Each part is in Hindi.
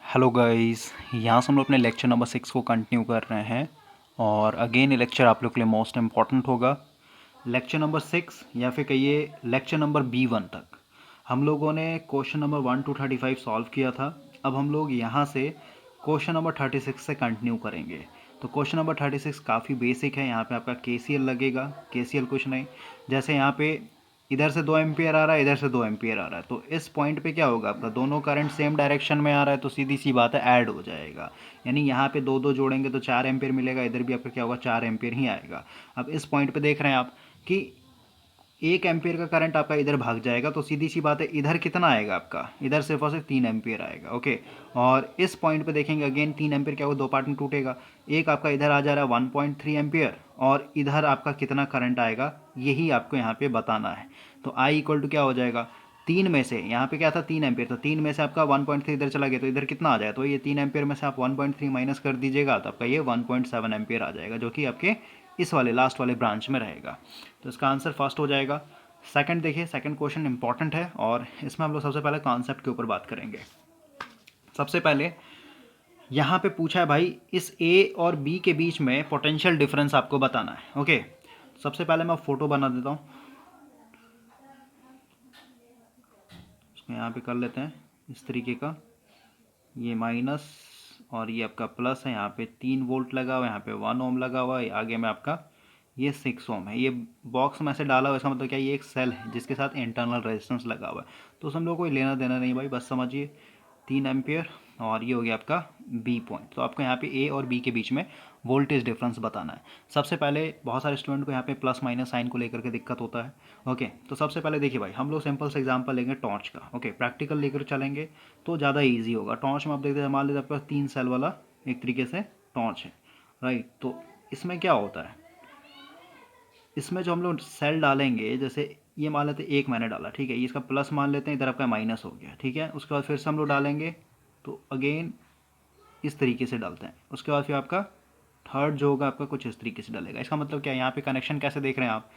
हेलो गाइस, यहाँ से हम लोग अपने लेक्चर नंबर 6 को कंटिन्यू कर रहे हैं और अगेन ये लेक्चर आप लोग के लिए मोस्ट इम्पॉर्टेंट होगा। लेक्चर नंबर 6 या फिर कहिए लेक्चर नंबर B1 तक हम लोगों ने क्वेश्चन नंबर 1 to 35 सॉल्व किया था। अब हम लोग यहाँ से क्वेश्चन नंबर 36 से कंटिन्यू करेंगे। तो क्वेश्चन नंबर 36 काफ़ी बेसिक है। यहाँ पे आपका KCL लगेगा। KCL कुछ नहीं, जैसे यहाँ पे इधर से 2 एम्पियर आ रहा है, इधर से 2 एम्पियर आ रहा है, तो इस पॉइंट पे क्या होगा, आपका दोनों करंट सेम डायरेक्शन में आ रहा है, तो सीधी सी बात है ऐड हो जाएगा। यानी यहाँ पे दो दो जोड़ेंगे तो 4 एम्पियर मिलेगा, इधर भी आपका क्या होगा 4 एम्पियर ही आएगा। अब इस पॉइंट पे देख रहे हैं आप कि 1 एम्पियर का करंट आपका इधर भाग जाएगा, तो सीधी सी बात है इधर कितना आएगा, आपका इधर सिर्फ और सिर्फ 3 एम्पियर आएगा। ओके, और इस पॉइंट पे देखेंगे अगेन 3 एम्पियर क्या होगा, दो पार्ट में टूटेगा। एक आपका इधर आ जा रहा है 1.3 एम्पियर और इधर आपका कितना करंट आएगा, यही आपको यहाँ पे बताना है। तो I इक्वल टू क्या हो जाएगा, 3 में से यहाँ पे क्या था 3 एम्पियर, तो 3 में से आपका 1.3 इधर चला गया, तो इधर कितना आ जाएगा, तो ये 3 एम्पियर में से आप 1.3 माइनस कर दीजिएगा, तो आपका ये 1.7 एम्पियर आ जाएगा, जो कि आपके इस वाले लास्ट वाले ब्रांच में रहेगा। तो इसका आंसर फर्स्ट हो जाएगा। सेकंड देखिए, सेकंड क्वेश्चन इंपॉर्टेंट है और इसमें हम लोग सबसे पहले कॉन्सेप्ट के ऊपर बात करेंगे। सबसे पहले यहाँ पे पूछा है भाई, इस A और B के बीच में पोटेंशियल डिफरेंस आपको बताना है। ओके, सबसे पहले मैं फोटो बना देता हूँ, इसको यहाँ पे कर लेते हैं इस तरीके का। ये माइनस और ये आपका प्लस है, यहाँ पे 3 वोल्ट लगा हुआ है, यहाँ पे 1 ओम लगा हुआ है, आगे में आपका ये 6 ओम है। ये बॉक्स में से डाला हुआ है, इसका मतलब क्या, ये एक सेल है जिसके साथ इंटरनल रेजिस्टेंस लगा हुआ है। तो उस हम लोग कोई लेना देना नहीं भाई, बस समझिए 3 एम्पियर और ये हो गया आपका B पॉइंट। तो आपको यहाँ पे A और B के बीच में वोल्टेज डिफरेंस बताना है। सबसे पहले बहुत सारे स्टूडेंट को यहाँ पे प्लस माइनस साइन को लेकर के दिक्कत होता है। ओके, तो सबसे पहले देखिए भाई, हम लोग सिंपल से एग्जांपल लेंगे टॉर्च का। ओके, प्रैक्टिकल लेकर चलेंगे तो ज़्यादा ईजी होगा। टॉर्च में आप देखते हैं, मान लीजिए आपके पास 3 सेल वाला एक तरीके से टॉर्च है, राइट। तो इसमें क्या होता है, इसमें जो हम लोग सेल डालेंगे, जैसे ये मान लेते हैं एक मैंने डाला, ठीक है, ये इसका प्लस मान लेते हैं, इधर आपका माइनस हो गया, ठीक है। उसके बाद फिर से हम लोग डालेंगे तो अगेन इस तरीके से डालते हैं। उसके बाद फिर आपका थर्ड जो होगा आपका कुछ इस तरीके से डलेगा। इसका मतलब क्या है, यहाँ पे कनेक्शन कैसे देख रहे हैं आप,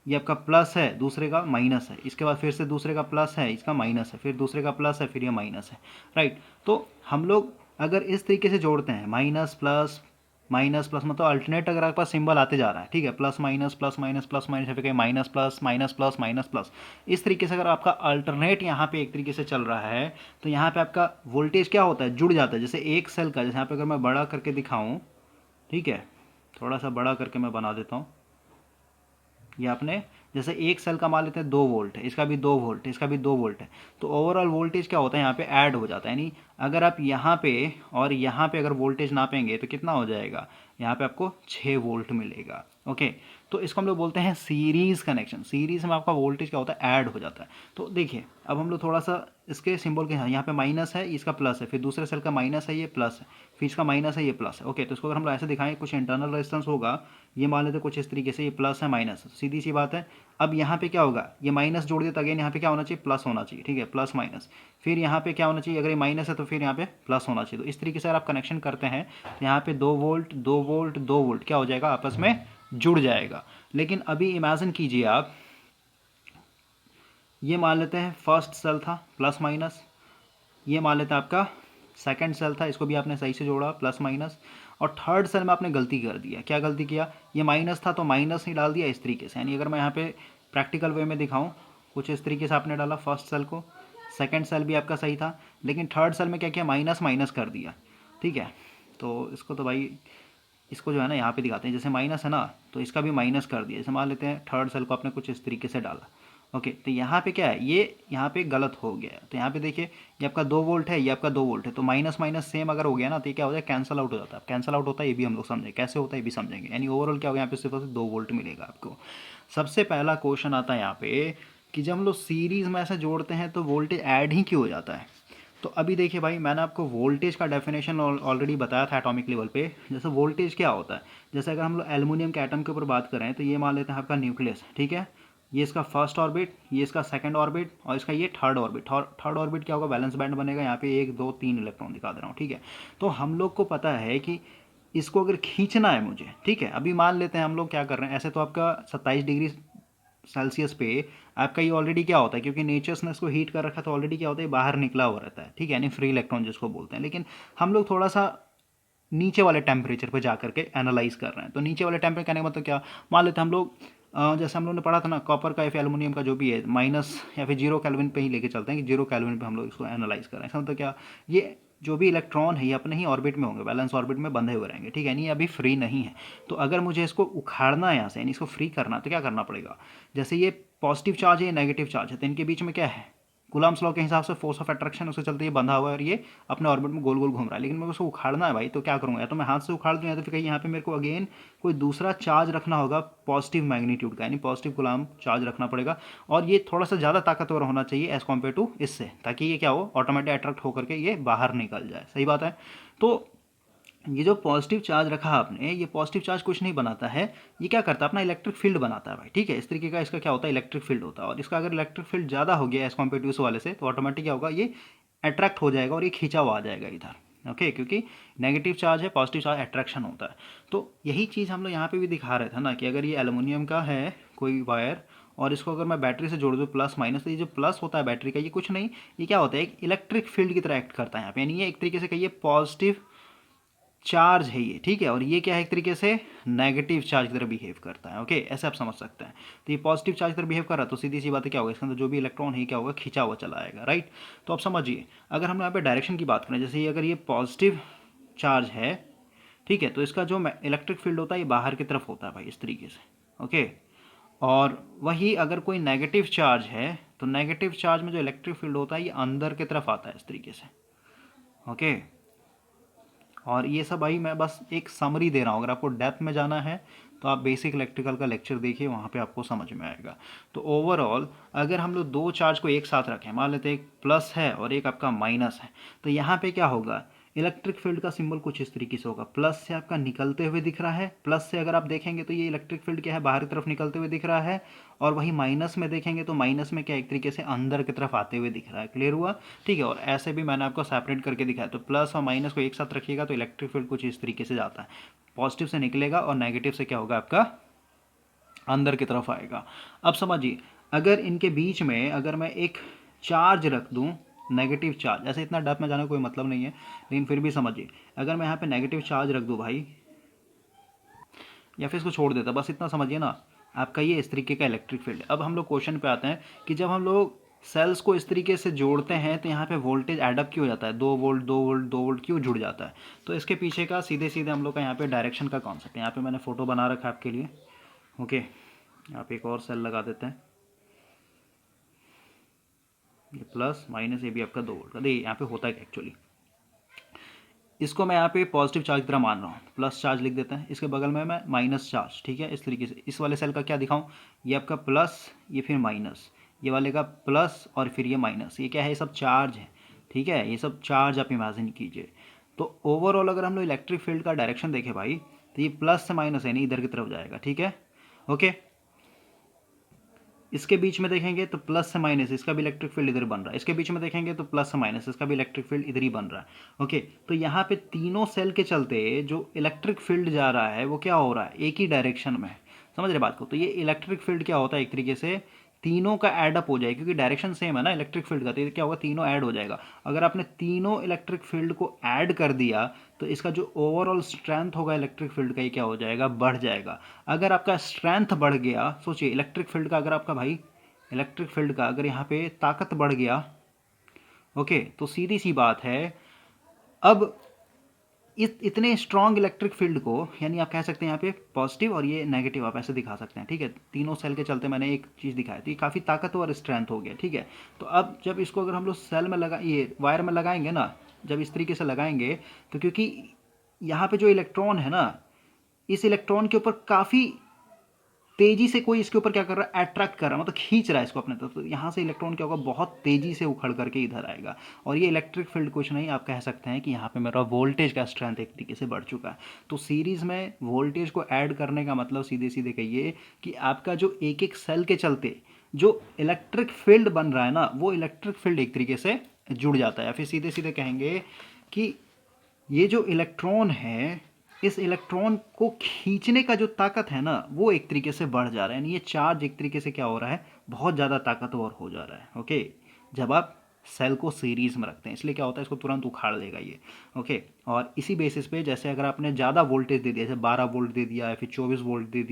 ये आपका प्लस है, दूसरे का माइनस है, इसके बाद फिर से दूसरे का प्लस है, इसका माइनस है, फिर दूसरे का प्लस है, फिर ये माइनस है, राइट। तो हम लोग अगर इस तरीके से जोड़ते हैं, माइनस प्लस माइनस प्लस, मतलब अल्टरनेट अगर आपके पास सिंबल आते जा रहा है, ठीक है, plus minus plus minus plus minus, फिर minus plus minus plus minus plus, इस तरीके से अगर आपका अल्टरनेट यहाँ पे एक तरीके से चल रहा है, तो यहाँ पे आपका वोल्टेज क्या होता है, जुड़ जाता है। जैसे एक सेल का, जैसे यहाँ पे अगर मैं बड़ा करके दिखाऊँ, ठीक है, थोड़ा सा बड़ा करके मैं बना देता हूँ। ये आपने जैसे एक सेल का मान लेते हैं 2 वोल्ट है, इसका भी 2 वोल्ट है, इसका भी 2 वोल्ट है, तो ओवरऑल वोल्टेज क्या होता है, यहाँ पे ऐड हो जाता है। यानी अगर आप यहाँ पे और यहाँ पे अगर वोल्टेज नापेंगे तो कितना हो जाएगा, यहाँ पे आपको 6 वोल्ट मिलेगा। ओके, तो इसको हम लोग बोलते हैं सीरीज़ कनेक्शन। सीरीज़ में आपका वोल्टेज क्या होता है, ऐड हो जाता है। तो देखिए अब हम लोग थोड़ा सा इसके सिंबल के, यहाँ पे माइनस है, इसका प्लस है, फिर दूसरे सेल का माइनस है, ये प्लस है, फिर इसका माइनस है, ये प्लस है। ओके, तो इसको अगर हम लोग ऐसे दिखाएं, कुछ इंटरनल रेजिस्टेंस होगा, ये मान लेते कुछ इस तरीके से, ये प्लस है माइनस, सीधी सी बात है। अब यहाँ पे क्या होगा, ये माइनस जोड़ दिया तो अगेन यहाँ पे क्या होना चाहिए, प्लस होना चाहिए, ठीक है, प्लस माइनस। फिर यहाँ पे क्या होना चाहिए, अगर ये माइनस है तो फिर यहाँ पे प्लस होना चाहिए। तो इस तरीके से अगर आप कनेक्शन करते हैं तो यहाँ पे 2 वोल्ट 2 वोल्ट 2 वोल्ट क्या हो जाएगा, आपस में जुड़ जाएगा। लेकिन अभी इमेजिन कीजिए आप, ये मान लेते हैं फर्स्ट सेल था प्लस माइनस, ये मान लेते हैं आपका सेकंड सेल था, इसको भी आपने सही से जोड़ा प्लस माइनस, और थर्ड सेल में आपने गलती कर दिया। क्या गलती किया, ये माइनस था तो माइनस ही डाल दिया इस तरीके से। यानी अगर मैं यहाँ पे प्रैक्टिकल वे में दिखाऊं, कुछ इस तरीके से आपने डाला फर्स्ट सेल को, सेकंड सेल भी आपका सही था, लेकिन थर्ड सेल में क्या किया, माइनस माइनस कर दिया, ठीक है। तो इसको तो भाई, इसको जो है ना यहाँ पे दिखाते हैं, जैसे माइनस है ना तो इसका भी माइनस कर दिया। जैसे मान लेते हैं थर्ड सेल को आपने कुछ इस तरीके से डाला। ओके, तो यहाँ पे क्या है, ये यहाँ पे गलत हो गया है। तो यहाँ पे देखिए, ये आपका 2 वोल्ट है, ये आपका 2 वोल्ट है, तो माइनस माइनस सेम अगर हो गया ना तो ये क्या हो जाए, कैंसल आउट हो जाता है। कैंसल आउट होता है, ये भी हम लोग समझें कैसे होता है, ये भी समझेंगे। यानी ओवरऑल क्या होगा, यहाँ पे सिर्फ 2 वोल्ट मिलेगा आपको। सबसे पहला क्वेश्चन आता है यहाँ पे कि जब हम लोग सीरीज में ऐसे जोड़ते हैं तो वोल्टेज ऐड ही क्यों हो जाता है। तो अभी देखिए भाई, मैंने आपको वोल्टेज का डेफिनेशन ऑलरेडी बताया था एटॉमिक लेवल पे। जैसे वोल्टेज क्या होता है, जैसे अगर हम लोग एल्युमिनियम के एटम के ऊपर बात करें तो ये मान लेते हैं आपका न्यूक्लियस, ठीक है, ये इसका फर्स्ट ऑर्बिट, ये इसका सेकंड ऑर्बिट और इसका ये थर्ड ऑर्बिट। थर्ड ऑर्बिट क्या होगा, बैलेंस बैंड बनेगा, यहाँ पे 1 2 3 इलेक्ट्रॉन दिखा दे रहा हूँ, ठीक है। तो हम लोग को पता है कि इसको अगर खींचना है मुझे, ठीक है, अभी मान लेते हैं हम लोग क्या कर रहे हैं, ऐसे तो आपका 27 डिग्री सेल्सियस पे आपका ये ऑलरेडी क्या होता है, क्योंकि नेचर्स ने इसको हीट कर रखा तो ऑलरेडी क्या होता है, बाहर निकला हुआ रहता है, ठीक है, यानी फ्री इलेक्ट्रॉन जिसको बोलते हैं। लेकिन हम लोग थोड़ा सा नीचे वाले टेम्परेचर पर जा करके एनालाइज कर रहे हैं। तो नीचे वाले टेम्परेचर कहने का मतलब क्या, मान लेते हैं हम लोग जैसे हम लोगों ने पढ़ा था ना, कॉपर का या फिर एल्युमिनियम का जो भी है माइनस या फिर 0 केल्विन पे ही लेके चलते हैं कि 0 केल्विन पे हम लोग इसको एनालाइज कर रहे हैं। इसका मतलब क्या, ये जो भी इलेक्ट्रॉन है ये अपने ही ऑर्बिट में होंगे, बैलेंस ऑर्बिट में बंधे हुए रहेंगे, ठीक है, यानी ये अभी फ्री नहीं है। तो अगर मुझे इसको उखाड़ना है यहाँ से, यानी इसको फ्री करना, तो क्या करना पड़ेगा, जैसे ये पॉजिटिव चार्ज है, ये नेगेटिव चार्ज है, तो इनके बीच में क्या है, कूलम्ब्स लॉ के हिसाब से फोर्स ऑफ अट्रैक्शन, उसके चलते ये बंधा हुआ है और ये अपने ऑर्बिट में गोल गोल घूम रहा है। लेकिन मेरे को उसको उखाड़ना है भाई, तो क्या करूँगा, या तो मैं हाथ से उखाड़ दूँ या तो फिर कहीं यहाँ पे मेरे को अगेन कोई दूसरा चार्ज रखना होगा पॉजिटिव मैग्नीट्यूड का, यानी पॉजिटिव कूलम्ब चार्ज रखना पड़ेगा। और ये थोड़ा सा ज़्यादा ताकतवर होना चाहिए एज़ कम्पेयर टू इससे, ताकि ये क्या हो, ऑटोमेटिक अट्रैक्ट होकर के ये बाहर निकल जाए। सही बात है। तो ये जो पॉजिटिव चार्ज रखा आपने, ये पॉजिटिव चार्ज कुछ नहीं बनाता है, ये क्या करता है, अपना इलेक्ट्रिक फील्ड बनाता है भाई, ठीक है, इस तरीके का इसका क्या होता है, इलेक्ट्रिक फील्ड होता है। और इसका अगर इलेक्ट्रिक फील्ड ज़्यादा हो गया एज कम्पेयर टू इस वाले से, तो ऑटोमेटिक क्या होगा, ये अट्रैक्ट हो जाएगा और ये खींचा हुआ आ जाएगा इधर। ओके, क्योंकि नेगेटिव चार्ज है, पॉजिटिव चार्ज अट्रैक्शन होता है। तो यही चीज़ हम लोग यहाँ पे भी दिखा रहे थे ना, कि अगर ये एल्युमिनियम का है कोई वायर और इसको अगर मैं बैटरी से जोड़ दूँ प्लस माइनस, तो ये जो प्लस होता है बैटरी का, ये कुछ नहीं, ये क्या होता है, एक इलेक्ट्रिक फील्ड की तरह एक्ट करता है यहाँ पे, यानी ये एक तरीके से कहिए पॉजिटिव चार्ज है ये, ठीक है, और ये क्या है, एक तरीके से नेगेटिव चार्ज की तरह बिहेव करता है। ओके, ऐसे आप समझ सकते हैं। तो ये पॉजिटिव चार्ज की तरह बिहेव कर रहा है, तो सीधी सी बात है क्या होगा, इसके अंदर जो भी इलेक्ट्रॉन है क्या होगा, खींचा हुआ चला आएगा, राइट। तो आप समझिए, अगर हम यहाँ पे डायरेक्शन की बात करें, जैसे अगर ये पॉजिटिव चार्ज है, ठीक है, तो इसका जो इलेक्ट्रिक फील्ड होता है ये बाहर की तरफ होता है भाई, इस तरीके से। ओके, और वही अगर कोई नेगेटिव चार्ज है, तो नेगेटिव चार्ज में जो इलेक्ट्रिक फील्ड होता है ये अंदर की तरफ आता है, इस तरीके से। ओके, और ये सब भाई मैं बस एक समरी दे रहा हूँ, अगर आपको डेप्थ में जाना है तो आप बेसिक इलेक्ट्रिकल का लेक्चर देखिए, वहाँ पे आपको समझ में आएगा। तो ओवरऑल अगर हम लोग दो चार्ज को एक साथ रखें, मान लेते हैं एक प्लस है और एक आपका माइनस है, तो यहाँ पे क्या होगा, इलेक्ट्रिक फील्ड का सिंबल कुछ इस तरीके से होगा, प्लस से आपका निकलते हुए दिख रहा है, प्लस से अगर आप देखेंगे तो ये इलेक्ट्रिक फील्ड क्या है, बाहर की तरफ निकलते हुए दिख रहा है, और वही माइनस में देखेंगे तो माइनस में क्या एक तरीके से अंदर की तरफ आते हुए दिख रहा है। क्लियर हुआ, ठीक है। और ऐसे भी मैंने आपको सेपरेट करके दिखाया, तो प्लस और माइनस को एक साथ रखिएगा तो इलेक्ट्रिक फील्ड कुछ इस तरीके से जाता है, पॉजिटिव से निकलेगा और नेगेटिव से क्या होगा, आपका अंदर की तरफ आएगा। अब समझिए, अगर इनके बीच में अगर मैं एक चार्ज रख दूं, नेगेटिव चार्ज, ऐसे इतना डेप्थ में जाने का कोई मतलब नहीं है, लेकिन फिर भी समझिए, अगर मैं यहाँ पे नेगेटिव चार्ज रख दूं भाई, या फिर इसको छोड़ देता, बस इतना समझिए ना, आपका ये इस तरीके का इलेक्ट्रिक फील्ड है। अब हम लोग क्वेश्चन पे आते हैं कि जब हम लोग सेल्स को इस तरीके से जोड़ते हैं तो यहाँ पे वोल्टेज एडअप क्यों हो जाता है, 2 वोल्ट 2 वोल्ट 2 वोल्ट क्यों जुड़ जाता है। तो इसके पीछे का सीधे सीधे हम लोग का यहाँ पे डायरेक्शन का कॉन्सेप्ट है। यहाँ पे मैंने फोटो बना रखा है आपके लिए। ओके, यहाँ पे एक और सेल लगा देते हैं, ये प्लस माइनस, ये भी आपका 2 वोल्ट का। देखिए यहाँ पे होता है एक्चुअली, इसको मैं यहाँ पे पॉजिटिव चार्ज की तरह मान रहा हूँ, प्लस चार्ज लिख देते हैं, इसके बगल में मैं माइनस चार्ज, ठीक है, इस तरीके से। इस वाले सेल का क्या दिखाऊँ, ये आपका प्लस, ये फिर माइनस, ये वाले का प्लस और फिर ये माइनस, ये क्या है, ये सब चार्ज है, ठीक है, ये सब चार्ज आप इमेजिन कीजिए। तो ओवरऑल अगर हम लोग इलेक्ट्रिक फील्ड का डायरेक्शन देखें भाई, तो ये प्लस से माइनस है, नहीं इधर की तरफ जाएगा, ठीक है। ओके, इसके बीच में देखेंगे तो प्लस से माइनस, इसका भी इलेक्ट्रिक फील्ड इधर बन रहा है, इसके बीच में देखेंगे तो प्लस से माइनस, इसका भी इलेक्ट्रिक फील्ड इधर ही बन रहा है। ओके, तो यहाँ पे तीनों सेल के चलते जो इलेक्ट्रिक फील्ड जा रहा है वो क्या हो रहा है, एक ही डायरेक्शन में। समझ रहे बात को। तो ये इलेक्ट्रिक फील्ड क्या होता है, एक तरीके से तीनों का ऐडअप हो जाएगा, क्योंकि डायरेक्शन सेम है ना इलेक्ट्रिक फील्ड का, तो ये क्या होगा, तीनों ऐड हो जाएगा। अगर आपने तीनों इलेक्ट्रिक फील्ड को ऐड कर दिया तो इसका जो ओवरऑल स्ट्रेंथ होगा इलेक्ट्रिक फील्ड का, ये क्या हो जाएगा, बढ़ जाएगा। अगर आपका स्ट्रेंथ बढ़ गया, सोचिए इलेक्ट्रिक फील्ड का, अगर आपका भाई इलेक्ट्रिक फील्ड का अगर यहाँ पे ताकत बढ़ गया, ओके, तो सीधी सी बात है, अब इतने स्ट्रॉन्ग इलेक्ट्रिक फील्ड को, यानी आप कह सकते हैं यहाँ पे पॉजिटिव और ये नेगेटिव, आप ऐसे दिखा सकते हैं, ठीक है। तीनों सेल के चलते मैंने एक चीज़ दिखाई, तो ये काफ़ी ताकतवर स्ट्रेंथ हो गया, ठीक है। तो अब जब इसको अगर हम लोग सेल में ये वायर में लगाएंगे ना, जब इस तरीके से लगाएंगे, तो क्योंकि यहाँ पे जो इलेक्ट्रॉन है ना, इस इलेक्ट्रॉन के ऊपर काफ़ी तेजी से कोई इसके ऊपर क्या कर रहा है, अट्रैक्ट कर रहा है, मतलब खींच रहा है इसको अपने तरफ। तो यहाँ से इलेक्ट्रॉन क्या होगा, बहुत तेजी से उखड़ करके इधर आएगा। और ये इलेक्ट्रिक फील्ड कुछ नहीं, आप कह सकते हैं कि यहाँ पे मेरा वोल्टेज का स्ट्रेंथ एक तरीके से बढ़ चुका है। तो सीरीज में वोल्टेज को ऐड करने का मतलब सीधे सीधे कहिए कि आपका जो एक एक सेल के चलते जो इलेक्ट्रिक फील्ड बन रहा है ना, वो इलेक्ट्रिक फील्ड एक तरीके से जुड़ जाता है। या फिर सीधे सीधे कहेंगे कि ये जो इलेक्ट्रॉन है इस इलेक्ट्रॉन को खींचने का जो ताकत है ना वो एक तरीके से बढ़ जा रहा है, यानी ये चार्ज एक तरीके से क्या हो रहा है, बहुत ज़्यादा ताकतवर हो जा रहा है। ओके, जब आप सेल को सीरीज में रखते हैं, इसलिए क्या होता है, इसको तुरंत उखाड़ देगा ये। ओके, और इसी बेसिस पे जैसे अगर आपने ज़्यादा वोल्टेज दे दिया, जैसे 12 वोल्ट दे दिया या फिर 24 वोल्ट दे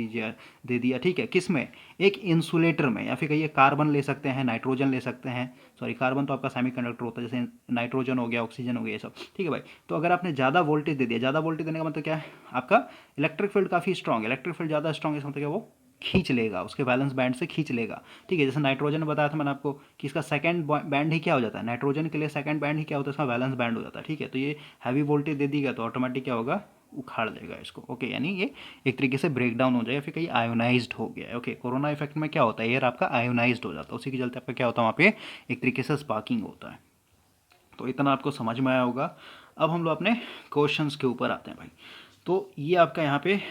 दिया, ठीक है, किस में, एक इंसुलेटर में, या फिर कहिए कार्बन ले सकते हैं, नाइट्रोजन ले सकते हैं, सॉरी कार्बन तो आपका सेमीकंडक्टर होता है, जैसे नाइट्रोजन हो गया, ऑक्सीजन हो गया, ये सब, ठीक है भाई। तो अगर आपने ज़्यादा वोल्टेज दे दिया, ज़्यादा वोल्टेज देने का मतलब क्या है, आपका इलेक्ट्रिक फील्ड काफ़ी स्ट्रॉन्ग है, इलेक्ट्रिक फील्ड ज़्यादा स्ट्रॉन्ग है, इसका मतलब क्या, वो खींच लेगा, उसके बैलेंस बैंड से खींच लेगा, ठीक है। जैसे नाइट्रोजन में बताया था मैंने आपको कि इसका सेकंड बैंड ही क्या हो जाता है, नाइट्रोजन के लिए सेकंड बैंड ही क्या होता है, इसका बैलेंस बैंड हो जाता है, ठीक है। तो ये हैवी वोल्टेज दे दीगा तो ऑटोमेटिक क्या होगा, उखाड़ देगा इसको। ओके, यानी ये एक तरीके से ब्रेक डाउन हो जाएगा, फिर कहीं आयोनाइज्ड हो गया है। ओके, कोरोना इफेक्ट में क्या होता है, एयर आपका आयोनाइज्ड हो जाता है, उसी के चलते आपका क्या होता है, वहाँ पे एक तरीके से स्पार्किंग होता है। तो इतना आपको समझ में आया होगा। अब हम लोग अपने क्वेश्चंस के ऊपर आते हैं भाई। तो ये आपका यहाँ पे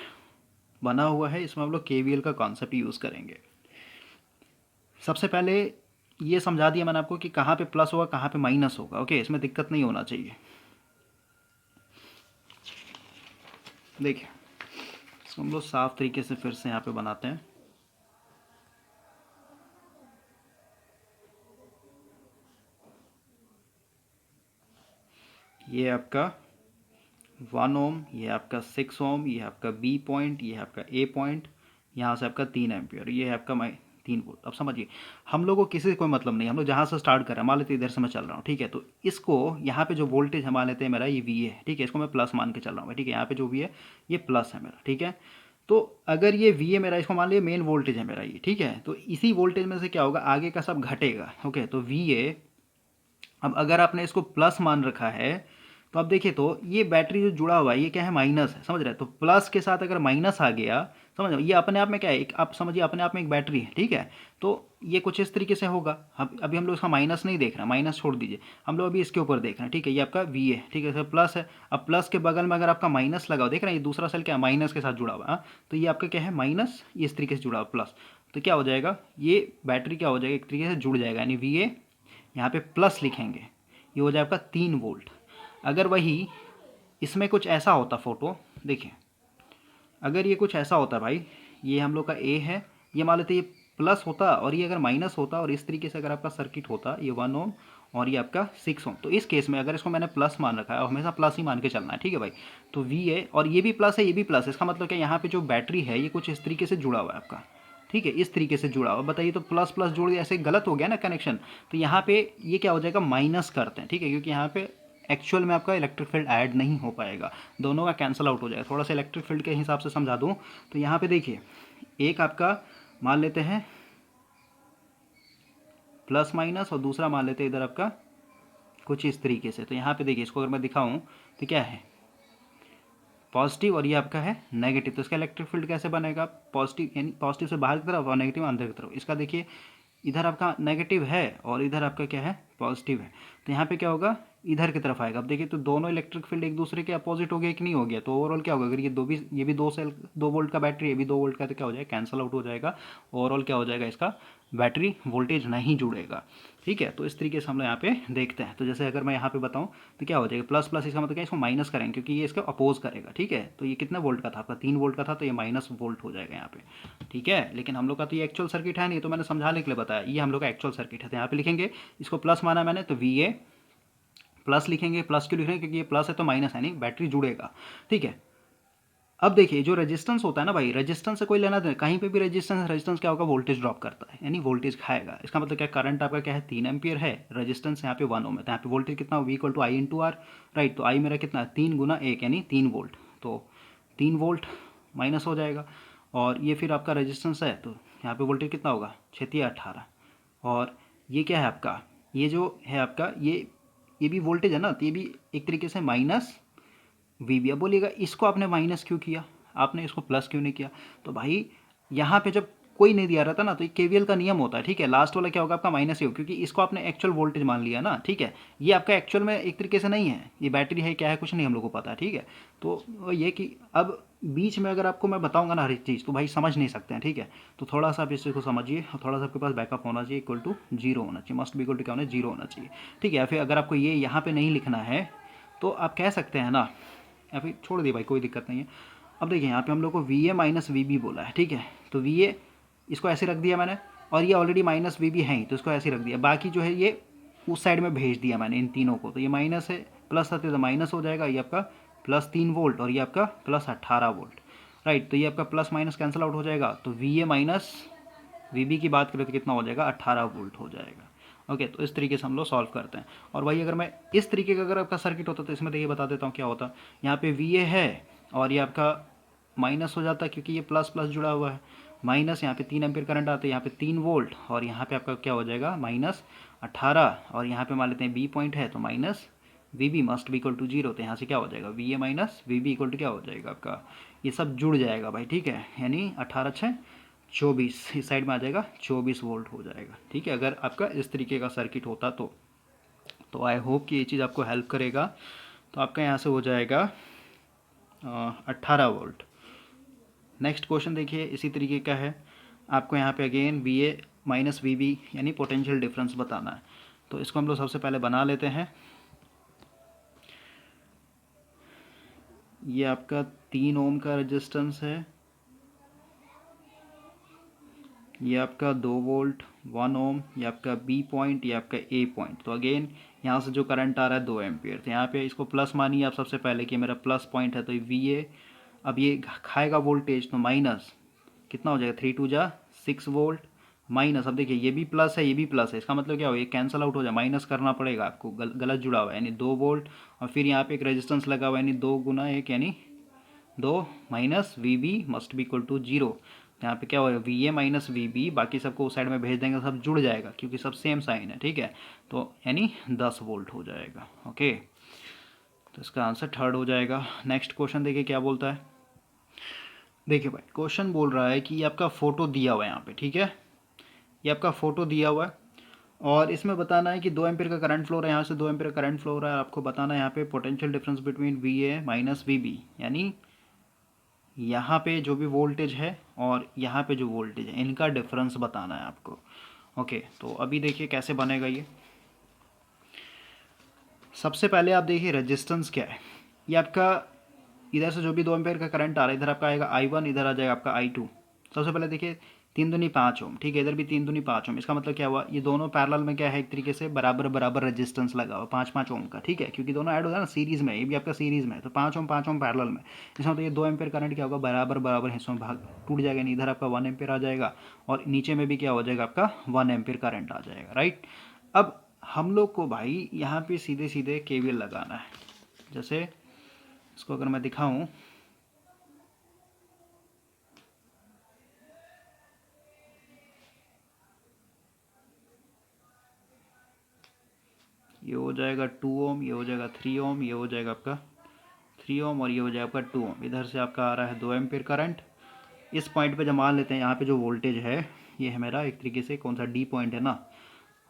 बना हुआ है, इसमें हम लोग केवीएल का कॉन्सेप्ट यूज़ करेंगे। सबसे पहले ये समझा दिया मैंने आपको कि कहाँ पे प्लस होगा कहाँ पे माइनस होगा। ओके, इसमें दिक्कत नहीं होना चाहिए। देखिए, इसको हम लोग साफ तरीके से फिर से यहाँ पे बनाते हैं। ये आपका 1 ओम, ये आपका 6 ओम, ये आपका बी पॉइंट, ये आपका ए पॉइंट, यहाँ से आपका 3 एम्पियर, ये है आपका 3 वोल्ट। अब समझिए, हम लोग को किसी से कोई मतलब नहीं, हम लोग जहाँ से स्टार्ट कर रहे हैं, मान लेते इधर से मैं चल रहा हूँ, ठीक है। तो इसको यहाँ पे जो वोल्टेज है मान लेते हैं मेरा ये वी है, ठीक है, इसको मैं प्लस मान के चल रहा हूँ, ठीक है। यहाँ पे जो वी है ये प्लस है मेरा, ठीक है। तो अगर ये वी है मेरा, इसको मान लिया मेन वोल्टेज है मेरा ये, ठीक है। तो इसी वोल्टेज में से क्या होगा, आगे का सब घटेगा। ओके, तो वी है, अब अगर आपने इसको प्लस मान रखा है तो अब देखिए, तो ये बैटरी जो जुड़ा हुआ है ये क्या है, माइनस है, समझ रहे हैं। तो प्लस के साथ अगर माइनस आ गया, समझ रहे हो, ये अपने आप में क्या है, एक आप समझिए अपने आप में एक बैटरी है, ठीक है। तो ये कुछ इस तरीके से होगा। अब अभी हम लोग इसका माइनस नहीं देख रहे हैं, माइनस छोड़ दीजिए, हम लोग अभी इसके ऊपर देख रहे हैं, ठीक है। ये आपका वी है, ठीक है, सर प्लस है। अब प्लस के बगल में अगर आपका माइनस लगा हो, देख रहे हैं ये दूसरा सेल क्या है, माइनस के साथ जुड़ा हुआ है, तो ये आपका क्या है, माइनस, ये इस तरीके से जुड़ा हुआ प्लस। तो क्या हो जाएगा, ये बैटरी क्या हो जाएगा, एक तरीके से जुड़ जाएगा, यानी वी ए यहाँ पे प्लस लिखेंगे, ये हो जाएगा 3 वोल्ट। अगर वही इसमें कुछ ऐसा होता फोटो, देखिए अगर ये कुछ ऐसा होता भाई, ये हम लोग का ए है, ये मान लेते ये प्लस होता और ये अगर माइनस होता, और इस तरीके से अगर आपका सर्किट होता, ये 1 ओम और ये आपका 6 ओम। तो इस केस में अगर इसको मैंने प्लस मान रखा है और हमेशा प्लस ही मान के चलना है, ठीक है भाई। तो वी है और ये भी प्लस है, ये भी प्लस है, इसका मतलब क्या, यहाँ पे जो बैटरी है ये कुछ इस तरीके से जुड़ा हुआ है आपका, ठीक है, इस तरीके से जुड़ा हुआ। बताइए, तो प्लस प्लस जोड़ दिया, ऐसे गलत हो गया ना कनेक्शन। तो यहाँ पे ये क्या हो जाएगा, माइनस करते हैं, ठीक है, क्योंकि यहाँ पे एक्चुअल में आपका इलेक्ट्रिक फील्ड ऐड नहीं हो पाएगा, दोनों का कैंसिल आउट हो जाएगा। थोड़ा सा इलेक्ट्रिक फील्ड के हिसाब से समझा दूँ तो यहाँ पे देखिए, एक आपका मान लेते हैं प्लस माइनस और दूसरा मान लेते हैं इधर आपका कुछ इस तरीके से। तो यहाँ पे देखिए, इसको अगर मैं दिखाऊँ तो क्या है, पॉजिटिव, और ये आपका है नेगेटिव। तो इसका इलेक्ट्रिक फील्ड कैसे बनेगा, पॉजिटिव, यानी पॉजिटिव से बाहर की तरफ और नेगेटिव अंदर की तरफ। इसका देखिए, इधर आपका नेगेटिव है और इधर आपका क्या है, पॉजिटिव है। तो यहाँ पे क्या होगा, इधर की तरफ आएगा। अब देखिए, तो दोनों इलेक्ट्रिक फील्ड एक दूसरे के अपोजिट हो गया कि नहीं हो गया। तो ओवरऑल क्या होगा, अगर ये भी 2 वोल्ट का बैटरी, ये भी 2 वोल्ट का, तो क्या हो जाएगा, कैंसल आउट हो जाएगा। ओवरऑल क्या हो जाएगा, इसका बैटरी वोल्टेज नहीं जुड़ेगा, ठीक है। तो इस तरीके से हम लोग यहाँ पे देखते हैं। तो जैसे अगर मैं यहाँ पे बताऊँ तो क्या हो जाएगा, प्लस प्लस, इसका मतलब क्या है, इसको माइनस करेंगे क्योंकि ये इसका अपोज करेगा, ठीक है। तो ये कितना वोल्ट का था आपका, 3 वोल्ट का था, तो ये माइनस वोल्ट हो जाएगा यहाँ पे, ठीक है। लेकिन हम लोग का तो ये एक्चुअल सर्किट है नहीं, तो मैंने समझाने के लिए बताया, ये हम लोग का एक्चुअल सर्किट है। तो यहाँ पे लिखेंगे, इसको प्लस माना मैंने, तो वी ए प्लस लिखेंगे। प्लस क्यों लिख रहे हैं, क्योंकि ये प्लस है तो माइनस है नहीं, बैटरी जुड़ेगा, ठीक है। अब देखिए, जो रेजिस्टेंस होता है ना भाई, रेजिस्टेंस से कोई लेना देना, कहीं पे भी रेजिस्टेंस क्या होगा, वोल्टेज ड्रॉप करता है, यानी वोल्टेज खाएगा। इसका मतलब क्या, करंट आपका क्या है, 3 एम्पियर है, रेजिस्टेंस यहाँ पे 1 ओम है, तो यहाँ पे वोल्टेज कितना, V equal to I into R, right. तो आई मेरा कितना है, 3 गुना 1 यानी 3 वोल्ट। तो 3 वोल्ट माइनस हो जाएगा, और ये फिर आपका रेजिस्टेंस है, तो यहाँ पे वोल्टेज कितना होगा, 6×18। और ये क्या है आपका, ये जो है आपका ये भी वोल्टेज है ना, तो ये भी एक तरीके से माइनस वी बी। अब बोलिएगा, इसको आपने माइनस क्यों किया, आपने इसको प्लस क्यों नहीं किया। तो भाई यहाँ पे जब कोई नहीं दिया रहता ना, तो ये केवीएल का नियम होता है, ठीक है। लास्ट वाला क्या होगा आपका, माइनस ही होगा, क्योंकि इसको आपने एक्चुअल वोल्टेज मान लिया ना, ठीक है। ये आपका एक्चुअल में एक तरीके से नहीं है, ये बैटरी है क्या है कुछ नहीं हम लोग को पता है, ठीक है। तो ये कि अब बीच में अगर आपको मैं बताऊंगा ना हर एक चीज़, तो भाई समझ नहीं सकते हैं, ठीक है। तो थोड़ा सा आप इस चीज़ को समझिए, और थोड़ा सा आपके पास बैकअप होना चाहिए, इक्वल टू 0 होना चाहिए, मस्ट बी इक्वल टू क्या होना है, 0 होना चाहिए, ठीक है। या फिर अगर आपको ये यहाँ पे नहीं लिखना है तो आप कह सकते हैं ना या फिर छोड़ दिए भाई, कोई दिक्कत नहीं है। अब देखिए यहाँ पे हम लोग को V A minus V B बोला है, ठीक है। तो वी ए इसको ऐसे रख दिया मैंने, और ये ऑलरेडी माइनस वी बी है ही, तो इसको ऐसे रख दिया। बाकी जो है ये उस साइड में भेज दिया मैंने इन तीनों को, तो ये माइनस है, प्लस आते तो माइनस हो जाएगा, ये आपका +3 वोल्ट और ये आपका +18 वोल्ट, राइट। तो ये आपका प्लस माइनस कैंसिल आउट हो जाएगा, तो V A minus V B की बात करें तो कितना हो जाएगा, 18 वोल्ट हो जाएगा। ओके, तो इस तरीके से हम लोग सॉल्व करते हैं। और भाई अगर मैं इस तरीके का अगर आपका सर्किट होता तो इसमें देखिए बता देता हूँ क्या होता। यहाँ पे वी ए है और ये आपका माइनस हो जाता है क्योंकि ये प्लस प्लस जुड़ा हुआ है, माइनस यहाँ पे 3 एम्पीयर करंट आता है, यहाँ पे 3 वोल्ट, और यहाँ पे आपका क्या हो जाएगा -18, और यहाँ पे मान लेते हैं बी पॉइंट है तो minus V B must be equal to 0, तो यहाँ से क्या हो जाएगा V A minus V B equal to क्या हो जाएगा आपका, ये सब जुड़ जाएगा भाई, ठीक है। यानी 18×6 = 24, इस साइड में आ जाएगा 24 वोल्ट हो जाएगा, ठीक है, अगर आपका इस तरीके का सर्किट होता तो आई होप कि ये चीज़ आपको हेल्प करेगा। तो आपका यहाँ से हो जाएगा 18 वोल्ट। नेक्स्ट क्वेश्चन देखिए इसी तरीके का है, आपको यहाँ पे again V A minus V B यानी पोटेंशियल डिफरेंस बताना है। तो इसको हम लोग सबसे पहले बना लेते हैं। ये आपका 3 ओम का रेजिस्टेंस है, ये आपका 2 वोल्ट 1 ओम, ये आपका बी पॉइंट, ये आपका ए पॉइंट। तो अगेन यहाँ से जो करंट आ रहा है 2 एम्पियर, तो यहाँ पे इसको प्लस मानिए आप सबसे पहले कि मेरा प्लस पॉइंट है, तो वी ए अब ये खाएगा वोल्टेज, तो माइनस कितना हो जाएगा 3×2 = 6 वोल्ट, माइनस, अब देखिए ये भी प्लस है ये भी प्लस है, इसका मतलब क्या हो, ये कैंसिल आउट हो जाए, माइनस करना पड़ेगा आपको, गलत जुड़ा हुआ है, यानी 2 वोल्ट, और फिर यहाँ पे एक रेजिस्टेंस लगा हुआ है, यानी 2 × 1 यानी 2 minus V B must be equal to 0। यहाँ पे क्या होगा V A minus V B, बाकी सबको उस साइड में भेज देंगे, सब जुड़ जाएगा क्योंकि सब सेम साइन है, ठीक है। तो यानी 10 वोल्ट हो जाएगा। ओके, तो इसका आंसर थर्ड हो जाएगा। नेक्स्ट क्वेश्चन देखिए क्या बोलता है। देखिए भाई क्वेश्चन बोल रहा है कि ये आपका फ़ोटो दिया हुआ है यहाँ पे, ठीक है, ये आपका फ़ोटो दिया हुआ है और इसमें बताना है कि 2 एम्पीयर का करंट फ्लो रहा है, यहाँ से 2 एम्पीयर का करंट फ्लो हो रहा है। आपको बताना है यहाँ पे potential difference between V A minus V B, यानी यहाँ पे जो भी वोल्टेज है और यहाँ पे जो वोल्टेज है इनका डिफरेंस बताना है आपको। ओके, तो अभी देखिए कैसे बनेगा ये। सबसे पहले आप देखिए रेजिस्टेंस क्या है, ये आपका इधर से जो भी 2 एम्पीयर का करंट आ रहा है इधर आपका आएगा I1, इधर आ जाएगा आपका I2। सबसे पहले देखिए 3 दूनी 5 ओम, ठीक है, इधर भी 3 दूनी 5 ओम। इसका मतलब क्या हुआ, ये दोनों पैरेलल में क्या है, एक तरीके से बराबर बराबर रेजिस्टेंस लगा हुआ 5-5 ओम का, ठीक है, क्योंकि दोनों ऐड हो जाए ना सीरीज़ में, ये भी आपका सीरीज़ में है, तो 5 ओम पैरेलल में। इसमें तो ये 2 एम्पीयर करंट क्या होगा, बराबर बराबर हिस्सों में भाग टूट जाएगा, नहीं इधर आपका 1 एम्पीयर आ जाएगा और नीचे में भी क्या हो जाएगा आपका 1 एम्पीयर करंट आ जाएगा, राइट। अब हम लोग को भाई यहाँ पे सीधे सीधे केवीएल लगाना है। जैसे इसको अगर मैं दिखाऊँ, ये हो जाएगा 2 ओम, ये हो जाएगा 3 ओम, ये हो जाएगा आपका 3 ओम और ये हो जाएगा आपका 2 ओम। इधर से आपका आ रहा है 2 एम्पीयर करंट। इस पॉइंट पे जब मान लेते हैं यहाँ पे जो वोल्टेज है ये है मेरा एक तरीके से कौन सा डी पॉइंट है ना,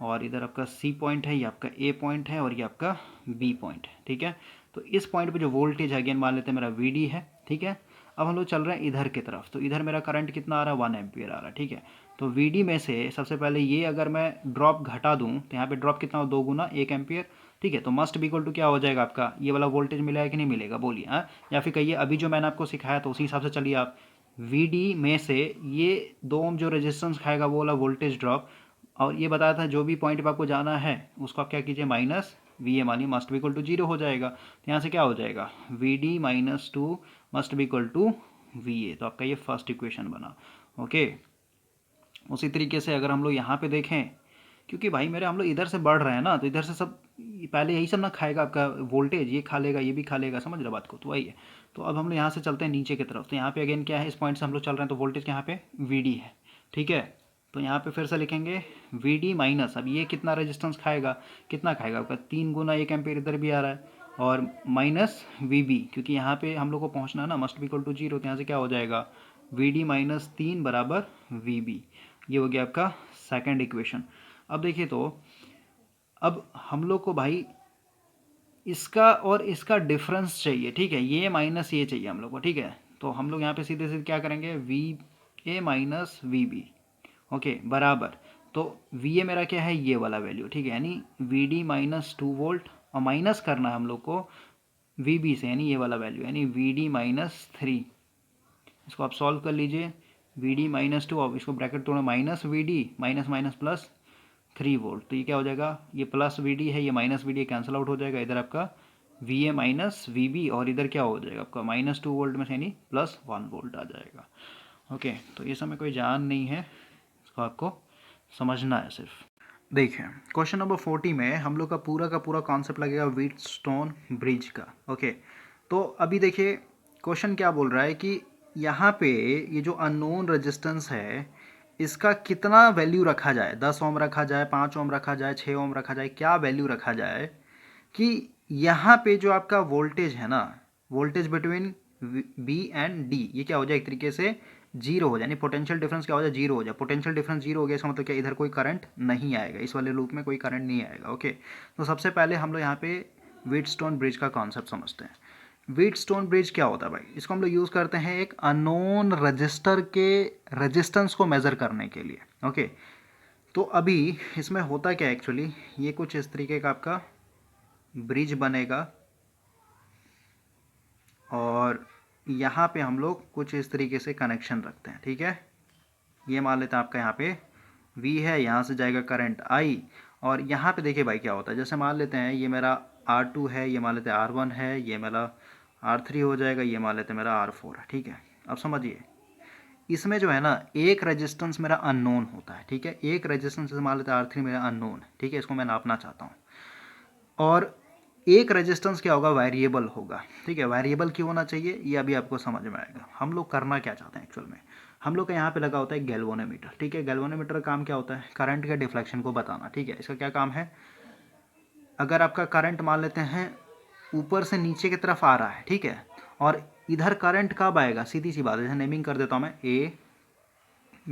और इधर आपका सी पॉइंट है, ये आपका ए पॉइंट है और ये आपका बी पॉइंट है, ठीक है। तो इस पॉइंट पे जो वोल्टेज है अगेन मान लेते हैं मेरा वी डी है, ठीक है। अब हम लोग चल रहे हैं इधर की तरफ, तो इधर मेरा करंट कितना आ रहा है 1 एम्पीयर आ रहा है, ठीक है। तो वी डी में से सबसे पहले ये अगर मैं ड्रॉप घटा दूँ तो यहाँ पे ड्रॉप कितना हो 2 × 1 एम्पीयर, ठीक है। तो मस्ट बी इक्वल टू क्या हो जाएगा आपका, ये वाला वोल्टेज मिलेगा कि नहीं मिलेगा बोलिए, हाँ, या फिर कहिए अभी जो मैंने आपको सिखाया तो उसी हिसाब से चलिए आप। वी डी में से ये 2 ओम जो रेजिस्टेंस खाएगा वो वाला वोल्टेज ड्रॉप, और ये बताया था जो भी पॉइंट पे आपको जाना है उसको आप क्या कीजिए माइनस वी ए मानिए, मस्ट बी इक्वल टू 0 हो जाएगा। तो यहाँ से क्या हो जाएगा V D minus 2 must be equal to V A, तो आपका ये फर्स्ट इक्वेशन बना। ओके, उसी तरीके से अगर हम लोग यहाँ पे देखें, क्योंकि भाई मेरे हम लोग इधर से बढ़ रहे हैं ना, तो इधर से सब पहले यही सब ना खाएगा आपका वोल्टेज, ये खा लेगा ये भी खा लेगा, समझ रहे बात को, तो वही है। तो अब हम लोग यहाँ से चलते हैं नीचे की तरफ, तो यहाँ पे अगेन क्या है, इस पॉइंट से हम लोग चल रहे हैं तो वोल्टेज यहाँ पे वी डी है, ठीक है। तो यहाँ पे फिर से लिखेंगे वी डी माइनस, अब ये कितना रेजिस्टेंस खाएगा, कितना खाएगा आपका 3 × 1 एम्पीयर इधर भी आ रहा है, और माइनस वी बी, क्योंकि यहाँ पे हम लोग को पहुँचना है ना मस्ट बी इक्वल टू 0, तो यहाँ से क्या हो जाएगा वी डी माइनस 3 बराबर वी बी। ये हो गया आपका सेकंड इक्वेशन। अब देखिए तो अब हम लोग को भाई इसका और इसका डिफरेंस चाहिए, ठीक है, ये माइनस ये चाहिए हम लोग को, ठीक है। तो हम लोग यहाँ पे सीधे सीधे क्या करेंगे V A minus V B, okay, बराबर, तो वी ए मेरा क्या है ये वाला वैल्यू, ठीक है, यानी वी डी माइनस 2 वोल्ट, और माइनस करना है हम लोग को वी बी से, यानी ये वाला वैल्यू, यानी वी डी माइनस 3। इसको आप सॉल्व कर लीजिए, वी डी माइनस 2, अब इसको ब्रैकेट तोड़ो, minus V D minus minus plus 3 volt, तो ये क्या हो जाएगा, ये प्लस वी डी है, ये minus V D cancel out हो जाएगा, इधर आपका V A minus V B, और इधर क्या हो जाएगा आपका -2 वोल्ट में से यानी +1 वोल्ट आ जाएगा। ओके, तो ये सब में कोई जान नहीं है, इसको आपको समझना है सिर्फ। देखिए क्वेश्चन नंबर 40 में हम लोग का पूरा कॉन्सेप्ट लगेगा व्हीटस्टोन ब्रिज का। ओके, तो अभी देखिए क्वेश्चन क्या बोल रहा है कि यहाँ पे ये जो अननोन रेजिस्टेंस है इसका कितना वैल्यू रखा जाए, 10 ओम रखा जाए, 5 ओम रखा जाए, 6 ओम रखा जाए, क्या वैल्यू रखा जाए कि यहाँ पे जो आपका वोल्टेज है ना, voltage between B and D, ये क्या हो जाए एक तरीके से जीरो हो जाए, यानी पोटेंशियल डिफरेंस क्या हो जाए, जीरो हो जाए। पोटेंशियल डिफरेंस जीरो हो गया, इसका मतलब क्या, इधर कोई करंट नहीं आएगा, इस वाले लूप में कोई करंट नहीं आएगा। ओके, तो सबसे पहले हम लोग यहाँ पे व्हीटस्टोन ब्रिज का कॉन्सेप्ट समझते हैं। व्हीटस्टोन ब्रिज क्या होता है भाई, इसको हम लोग यूज़ करते हैं एक अननोन रजिस्टर के रेजिस्टेंस को मेज़र करने के लिए। ओके, तो अभी इसमें होता क्या है एक्चुअली, ये कुछ इस तरीके का आपका ब्रिज बनेगा और यहाँ पे हम लोग कुछ इस तरीके से कनेक्शन रखते हैं। ठीक है, ये मान लेते हैं आपका यहाँ पे V है, यहाँ से जाएगा करंट I, और यहाँ पे देखिए भाई क्या होता है, जैसे मान लेते हैं ये मेरा R2 है, ये मान लेते हैं R1 है, ये मेरा R3 हो जाएगा, ये मान लेते हैं मेरा R4 है। ठीक है, अब समझिए इसमें जो है ना एक रेजिस्टेंस मेरा अननोन होता है। ठीक है, एक रेजिस्टेंस मान लेते हैं R3 मेरा अननोन है। ठीक है, इसको मैं नापना चाहता हूँ, और एक रेजिस्टेंस क्या होगा, वेरिएबल होगा। ठीक है, वेरिएबल क्यों होना चाहिए ये अभी आपको समझ में आएगा। हम लोग करना क्या चाहते हैं एक्चुअल में, हम लोग का यहाँ पे लगा होता है गैल्वेनोमीटर। ठीक है, गैल्वेनोमीटर का काम क्या होता है, करंट के डिफ्लेक्शन को बताना। ठीक है, इसका क्या काम है, अगर आपका करंट मान लेते हैं ऊपर से नीचे की तरफ आ रहा है, ठीक है, और इधर करंट कब आएगा, सीधी सी बात है, जैसे नेमिंग कर देता हूँ मैं A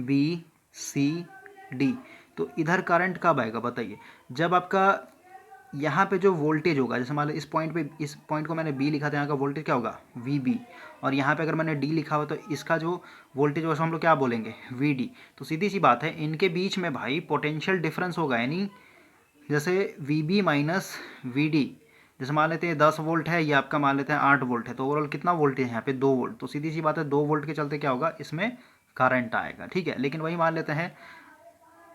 B C D, तो इधर करंट कब आएगा बताइए, जब आपका यहाँ पे जो वोल्टेज होगा, जैसे मान लो इस पॉइंट को मैंने B लिखा था, यहाँ का वोल्टेज क्या होगा VB, और यहाँ पे अगर मैंने D लिखा हुआ तो इसका जो वोल्टेज होगा हम लोग क्या बोलेंगे VD। तो सीधी सी बात है, इनके बीच में भाई पोटेंशियल डिफरेंस होगा, यानी जैसे VB माइनस VD, जैसे मान लेते हैं 10 वोल्ट है, ये आपका मान लेते हैं 8 वोल्ट है, तो ओवरऑल कितना वोल्टेज है यहाँ पे 2 वोल्ट। तो सीधी सी बात है 2 वोल्ट के चलते क्या होगा, इसमें करंट आएगा। ठीक है, लेकिन वही मान लेते हैं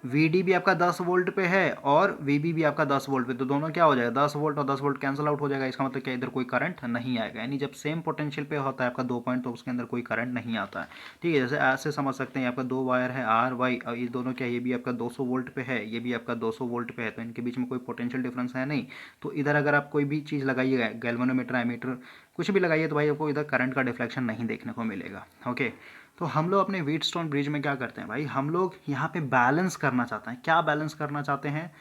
VD भी आपका 10 वोल्ट पे है और VB भी आपका 10 वोल्ट पे, तो दोनों क्या हो जाएगा, 10 वोल्ट और 10 वोल्ट कैंसिल आउट हो जाएगा। इसका मतलब क्या, इधर कोई करंट नहीं आएगा, यानी जब सेम पोटेंशियल पे होता है आपका 2 पॉइंट तो उसके अंदर कोई करंट नहीं आता है। ठीक है, जैसे ऐसे समझ सकते हैं, आपका 2 वायर है RY, और ये दोनों क्या, ये भी आपका 200 वोल्ट पे है, ये भी आपका 200 वोल्ट पे है, तो इनके बीच में कोई पोटेंशियल डिफरेंस है नहीं। तो इधर अगर आप कोई भी चीज़ लगाइएगा, गैल्वेनोमीटर, एमीटर, कुछ भी लगाइए, तो भाई आपको इधर करंट का डिफ्लेक्शन नहीं देखने को मिलेगा। ओके, तो हम लोग अपने व्हीटस्टोन ब्रिज में क्या करते हैं भाई, हम लोग यहाँ पे बैलेंस करना चाहते हैं। क्या बैलेंस करना चाहते हैं,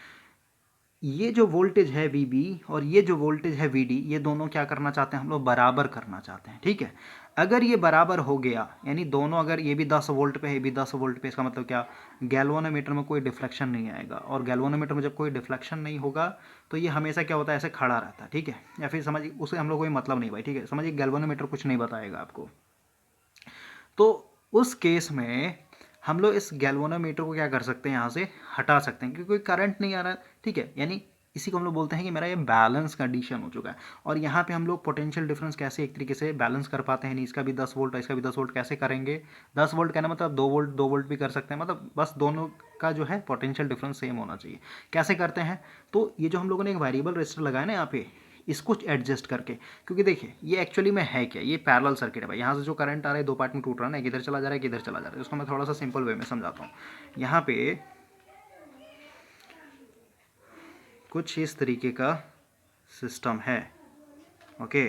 ये जो वोल्टेज है VB और ये जो वोल्टेज है VD, ये दोनों क्या करना चाहते हैं, हम लोग बराबर करना चाहते हैं। ठीक है, अगर ये बराबर हो गया, यानी दोनों, अगर ये भी 10 वोल्ट पे है, ये भी 10 वोल्ट पे, इसका मतलब क्या, गैल्वेनोमीटर में कोई डिफ्लेक्शन नहीं आएगा, और गैल्वेनोमीटर में जब कोई डिफ्लेक्शन नहीं होगा तो ये हमेशा क्या होता है, ऐसे खड़ा रहता है। ठीक है, या फिर समझिए उसे हम लोग कोई मतलब नहीं भाई। ठीक है, समझिए गैल्वेनोमीटर कुछ नहीं बताएगा आपको, तो उस केस में हम लोग इस गैल्वेनोमीटर को क्या कर सकते हैं, यहाँ से हटा सकते हैं, क्योंकि कोई करंट नहीं आ रहा है। ठीक है, यानी इसी को हम लोग बोलते हैं कि मेरा ये बैलेंस कंडीशन हो चुका है। और यहाँ पे हम लोग पोटेंशियल डिफरेंस कैसे एक तरीके से बैलेंस कर पाते हैं, नहीं इसका भी 10 वोल्ट है, इसका भी 10 वोल्ट, कैसे करेंगे, 10 वोल्ट कहना मतलब 2 वोल्ट भी कर सकते हैं, मतलब बस दोनों का जो है पोटेंशियल डिफरेंस सेम होना चाहिए। कैसे करते हैं, तो ये जो हम लोगों ने एक वेरिएबल रेजिस्टर लगाया ना यहाँ पे, इसको एडजस्ट करके, क्योंकि देखिए ये एक्चुअली में है क्या, ये पैरेलल सर्किट है भाई, यहाँ से जो करंट आ रहा है 2 पार्ट में टूट रहा है ना, किधर चला जा रहा है, किधर चला जा रहा है, उसको मैं थोड़ा सा सिंपल वे में समझाता हूँ। यहाँ पे कुछ इस तरीके का सिस्टम है। ओके,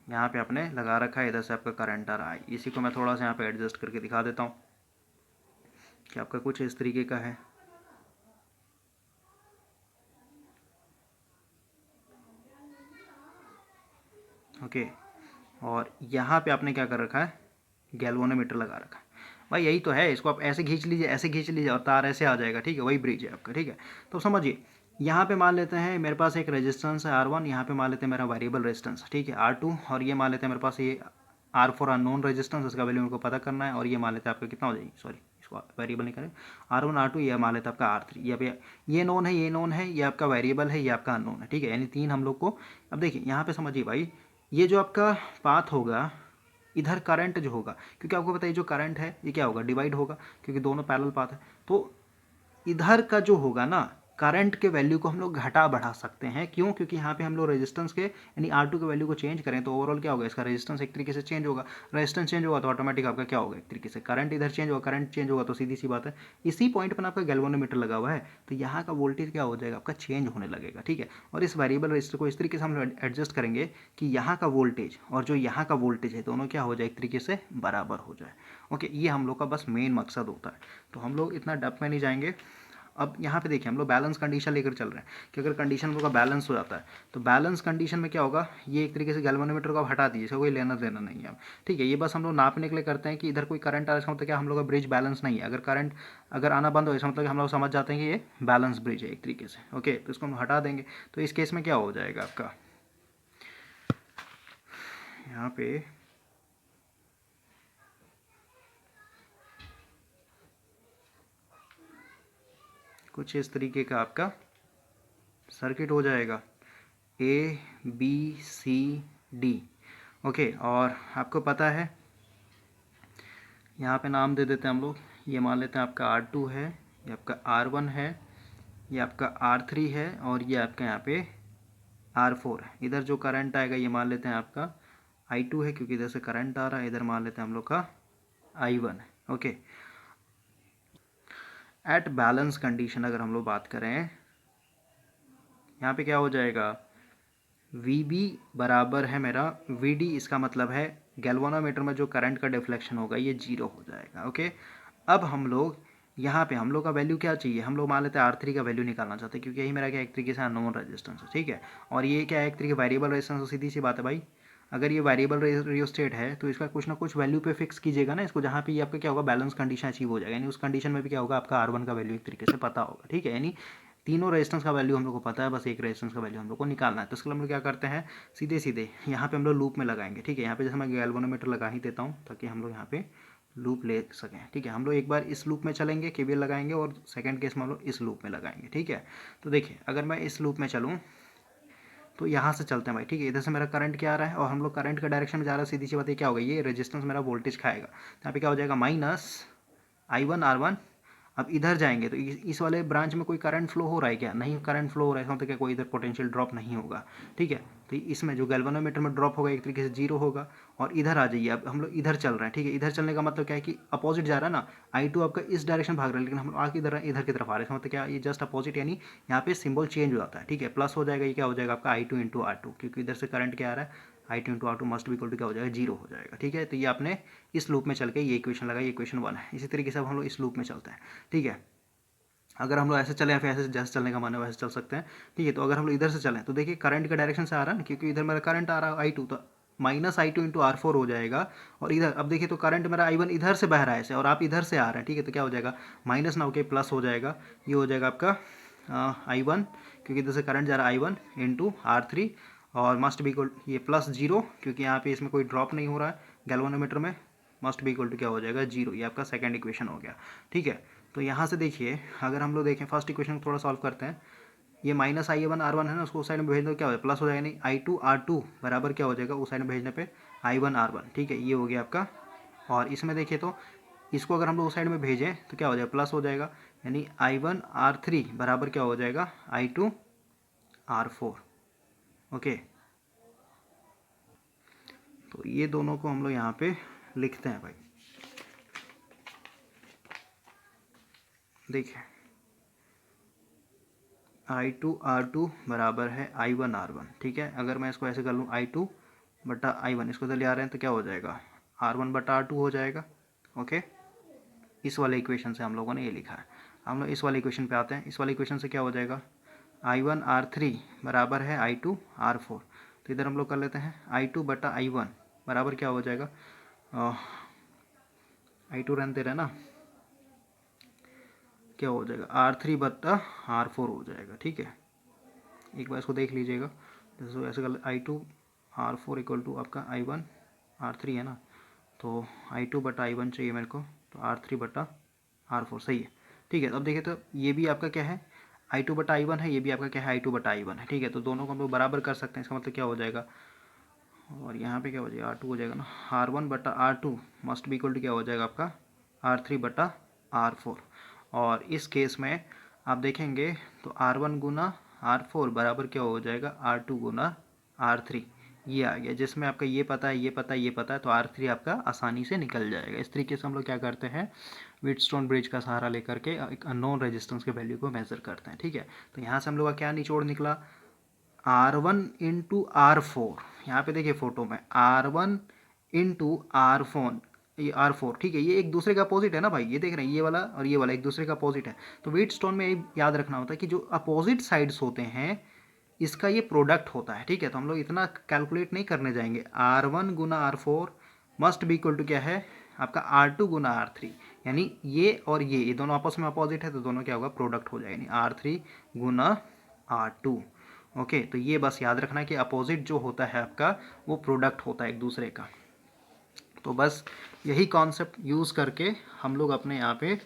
यहाँ पे आपने लगा रखा है, इधर से आपका करंट आ रहा है, इसी को मैं थोड़ा सा यहाँ पे एडजस्ट करके दिखा देता हूँ कि आपका कुछ इस तरीके का है। ओके, और यहाँ पे आपने क्या कर रखा है, गैल्वेनोमीटर लगा रखा है भाई, यही तो है। इसको आप ऐसे खींच लीजिए, ऐसे खींच लीजिए और तार ऐसे आ जाएगा। ठीक है, वही ब्रिज है आपका। ठीक है, तो समझिए यहाँ पे मान लेते हैं मेरे पास एक रेजिस्टेंस है R1, यहाँ पे मान लेते हैं मेरा वेरिएबल रेजिस्टेंस, ठीक है, R2, और ये मान लेते हैं मेरे पास ये R4 अननोन रेजिस्टेंस, इसका वैल्यू मेरे को पता करना है, और ये मान लेते हैं आपका कितना हो जाएगी, सॉरी इसको वेरिएबल नहीं करें। R1 R2 ये मान लेते हैं आपका R3, ये नोन है, ये नोन है, ये आपका वेरिएबल है, ये आपका अननोन है, ठीक है, यानी तीन हम लोग को। अब देखिए यहाँ पे समझिए भाई, ये जो आपका पाथ होगा, इधर करंट जो होगा, क्योंकि आपको पता है जो करंट है ये क्या होगा, डिवाइड होगा, क्योंकि दोनों पैरेलल पाथ है। तो इधर का जो होगा ना, करंट के वैल्यू को हम लोग घटा बढ़ा सकते हैं। क्यों? क्योंकि यहाँ पे हम लोग रेजिस्टेंस के यानी R2 के वैल्यू को चेंज करें तो ओवरऑल क्या होगा, इसका रेजिस्टेंस एक तरीके से चेंज होगा। रेजिस्टेंस चेंज होगा तो ऑटोमेटिक आपका क्या होगा, एक तरीके से करंट इधर चेंज होगा। करंट चेंज होगा तो सीधी सी बात है, इसी पॉइंट पर आपका गैल्वेनोमीटर लगा हुआ है, तो यहाँ का वोल्टेज क्या हो जाएगा, आपका चेंज होने लगेगा, ठीक है। और इस वेरिएबल रेजिस्टर को इस तरीके से हम एडजस्ट करेंगे कि यहाँ का वोल्टेज और जो यहाँ का वोल्टेज है दोनों क्या हो जाए, एक तरीके से बराबर हो जाए। ओके, ये हम लोग का बस मेन मकसद होता है। तो हम लोग इतना डेप्थ में नहीं जाएंगे। अब यहाँ पे देखिए हम लोग बैलेंस कंडीशन लेकर चल रहे हैं कि अगर कंडीशन हम लोग का बैलेंस हो जाता है तो बैलेंस कंडीशन में क्या होगा, ये एक तरीके से गैल्वेनोमीटर को आप हटा दीजिए, इसका कोई लेना देना नहीं है अब, ठीक है। ये बस हम लोग नापने के लिए करते हैं कि इधर कोई करंट आ रहा है, इसका मतलब क्या हम लोग का ब्रिज बैलेंस नहीं है। अगर करंट अगर आना बंद हो, इसका मतलब हम लोग समझ जाते हैं कि ये बैलेंस ब्रिज है एक तरीके से। ओके, तो इसको हम हटा देंगे। तो इस केस में क्या हो जाएगा आपका, यहाँ पे कुछ इस तरीके का आपका सर्किट हो जाएगा, ABCD। ओके, और आपको पता है यहाँ पे नाम दे देते हैं हम लोग, ये मान लेते हैं आपका R2 है, ये आपका R1 है, ये आपका R3 है, और ये आपका यहाँ पे R4 है। इधर जो करंट आएगा ये मान लेते हैं आपका I2 है, क्योंकि इधर से करंट आ रहा है। इधर मान लेते हैं हम लोग का I1 है। ओके, एट बैलेंस कंडीशन अगर हम लोग बात करें, यहाँ पे क्या हो जाएगा, VB बराबर है मेरा VD, इसका मतलब है गैल्वेनोमीटर में जो करंट का डिफ्लेक्शन होगा ये जीरो हो जाएगा। ओके, अब हम लोग यहाँ पे हम लोग का वैल्यू क्या चाहिए, हम लोग मान लेते हैं R3 का वैल्यू निकालना चाहते हैं, क्योंकि यही मेरा क्या एक तरीके से अननोन रेजिस्टेंस है, ठीक है। और ये क्या है, एक तरीके वेरिएबल रेजिस्टेंस, तो सीधी सी बात है भाई, अगर ये वेरिएबल रियोस्टेट है तो इसका कुछ ना कुछ वैल्यू पे फिक्स कीजिएगा ना इसको, जहाँ पे ये आपका क्या होगा, बैलेंस कंडीशन अचीव हो जाएगा। यानी उस कंडीशन में भी क्या होगा, आपका R1 का वैल्यू एक तरीके से पता होगा, ठीक है। यानी तीनों रेजिस्टेंस का वैल्यू हम लोग को पता है, बस एक रेजिस्टेंस का वैल्यू हम लोग को निकालना है। तो इसके लिए हम लोग क्या करते हैं, सीधे सीधे यहाँ पे हम लोग लूप में लगाएंगे, ठीक है। यहाँ पे जैसे मैं गैल्वेनोमीटर लगा ही देता हूँ ताकि हम लोग यहाँ पे लूप ले सकें, ठीक है। हम लोग एक बार इस लूप में चलेंगे, KVL लगाएंगे, और सेकंड केस में हम लोग इस लूप में लगाएंगे, ठीक है। तो देखिए अगर मैं इस लूप में चलूँ तो यहाँ से चलते हैं भाई, ठीक है। इधर से मेरा करंट क्या आ रहा है, और हम लोग करंट का डायरेक्शन में जा रहा है, सीधी सी बात है क्या होगा, ये रेजिस्टेंस मेरा वोल्टेज खाएगा। तो यहाँ पे क्या हो जाएगा, -I1 R1। अब इधर जाएंगे तो इस वाले ब्रांच में कोई करंट फ्लो हो रहा है क्या, नहीं करंट फ्लो हो रहा है, इसका मतलब क्या कोई इधर पोटेंशियल ड्रॉप नहीं होगा, ठीक है। तो इसमें जो गैल्वेनोमीटर में ड्रॉप होगा एक तरीके से जीरो होगा। और इधर आ जाइए, अब हम लोग इधर चल रहे हैं, ठीक है। इधर चलने का मतलब क्या है कि अपोजिट जा रहा है ना, I2 आपका इस डायरेक्शन भाग रहा है, लेकिन हम लोग आके इधर की तरफ आ रहे हैं, इसका मतलब क्या, ये जस्ट अपोजिट, यानी यहाँ पे सिंबल चेंज हो जाता है, ठीक है। प्लस हो जाएगा, ये क्या हो जाएगा आपका I2 इंटू R2, क्योंकि इधर से करंट क्या आ रहा है, I2 इंटू R2 मस्ट भी इक्वल टू क्या हो जाएगा, जीरो हो जाएगा, ठीक है। तो ये आपने इस लूप में चल के ये इक्वेशन लगा, ये इक्वेशन 1 है। इसी तरीके से अब हम लोग इस लूप में चलते हैं, ठीक है। अगर हम लोग ऐसे चले या फिर ऐसे जैसे चलने का माने वैसे चल सकते हैं, ठीक है। तो अगर हम लोग इधर से चलें तो देखिए करंट का डायरेक्शन से आ रहा है ना, क्योंकि इधर मेरा करंट आ रहा है I2, तो -I2 इंटू R4 हो जाएगा। और इधर अब देखिए तो करंट मेरा I1 इधर से बह रहा है ऐसे, और आप इधर से आ रहे हैं, ठीक है। तो क्या हो जाएगा, माइनस ना होकर प्लस हो जाएगा, ये हो जाएगा आपका I1, क्योंकि इधर से करंट जा रहा है I1 इंटू R3, और मस्ट बी इक्वल ये प्लस जीरो, क्योंकि यहाँ पे इसमें कोई ड्रॉप नहीं हो रहा है गैल्वेनोमीटर में, मस्ट बी इक्वल टू क्या हो जाएगा, जीरो। ये आपका सेकंड इक्वेशन हो गया, ठीक है। तो यहाँ से देखिए अगर हम लोग देखें फर्स्ट इक्वेशन को थोड़ा सॉल्व करते हैं, ये -I1 R1 है ना, उसको उस साइड में भेज दो, क्या हो जाएगा, प्लस हो जाएगा, नहीं I2 R2 बराबर क्या हो जाएगा, उस साइड में भेजने पे I1 R1, ठीक है। ये हो गया आपका। और इसमें देखिए तो इसको अगर हम लोग उस साइड में भेजें तो क्या हो जाएगा, प्लस हो जाएगा, यानी I1 R3 बराबर क्या हो जाएगा, I2 R4। ओके, तो ये दोनों को हम लोग यहाँ पे लिखते हैं भाई। देखिए I2 R2 बराबर है I1 R1, ठीक है। अगर मैं इसको ऐसे कर लूँ I2 बटा I1, इसको तो ले आ रहे हैं तो क्या हो जाएगा, R1 बटा R2 हो जाएगा। ओके, इस वाले इक्वेशन से हम लोगों ने ये लिखा है। हम लोग इस वाले इक्वेशन पे आते हैं। इस वाले इक्वेशन से क्या हो जाएगा, I1 R3 बराबर है I2 R4। तो इधर हम लोग कर लेते हैं I2 बटा I1 बराबर क्या हो जाएगा, I2 रहने दे रहे ना, क्या हो जाएगा, R3 बटा R4 हो जाएगा, ठीक है। एक बार इसको देख लीजिएगा, जैसे ऐसे कर I2 R4 इक्वल टू आपका I1 R3 है ना, तो I2 बटा I1 चाहिए मेरे को, तो R3 बटा R4 सही है। ठीक है, अब देखिए तो ये भी आपका क्या है I2/I1 है, ये भी आपका क्या है I2/I1 है। ठीक है, तो दोनों को हम लोग बराबर कर सकते हैं। इसका मतलब क्या हो जाएगा, और यहाँ पे क्या हो जाएगा R2 हो जाएगा ना, R1/R2 must be equal to क्या हो जाएगा आपका R3/R4। और इस केस में आप देखेंगे तो R1 गुना R4 बराबर क्या हो जाएगा R2 गुना R3। ये आ गया, जिसमें आपका ये पता है, ये पता है, ये पता है, तो R3 आपका आसानी से निकल जाएगा। इस तरीके से हम लोग क्या करते हैं, व्हीटस्टोन ब्रिज का सहारा लेकर के एक अननोन रेजिस्टेंस के वैल्यू को मेजर करते हैं। ठीक है, तो यहाँ से हम लोग का क्या निचोड़ निकला, R1 इंटू R4। यहाँ पे देखिए फोटो में R1 इंटू R4, ये R4। ठीक है, ये एक दूसरे का अपोजिट है ना भाई, ये देख रहे हैं, ये वाला और ये वाला एक दूसरे का अपोजिट है। तो व्हीटस्टोन में ये याद रखना होता है कि जो अपोजिट साइड्स होते हैं इसका ये प्रोडक्ट होता है। ठीक है, तो हम लोग इतना कैलकुलेट नहीं करने जाएंगे। R1 गुना R4 must be equal to क्या है आपका R2 गुना R3, यानी ये और ये दोनों आपस में अपोजिट है, तो दोनों क्या होगा प्रोडक्ट हो जाएगा, यानी R3 गुना R2। ओके, तो ये बस याद रखना कि अपोजिट जो होता है आपका वो प्रोडक्ट होता है एक दूसरे का। तो बस यही कॉन्सेप्ट यूज़ करके हम लोग अपने यहाँ पे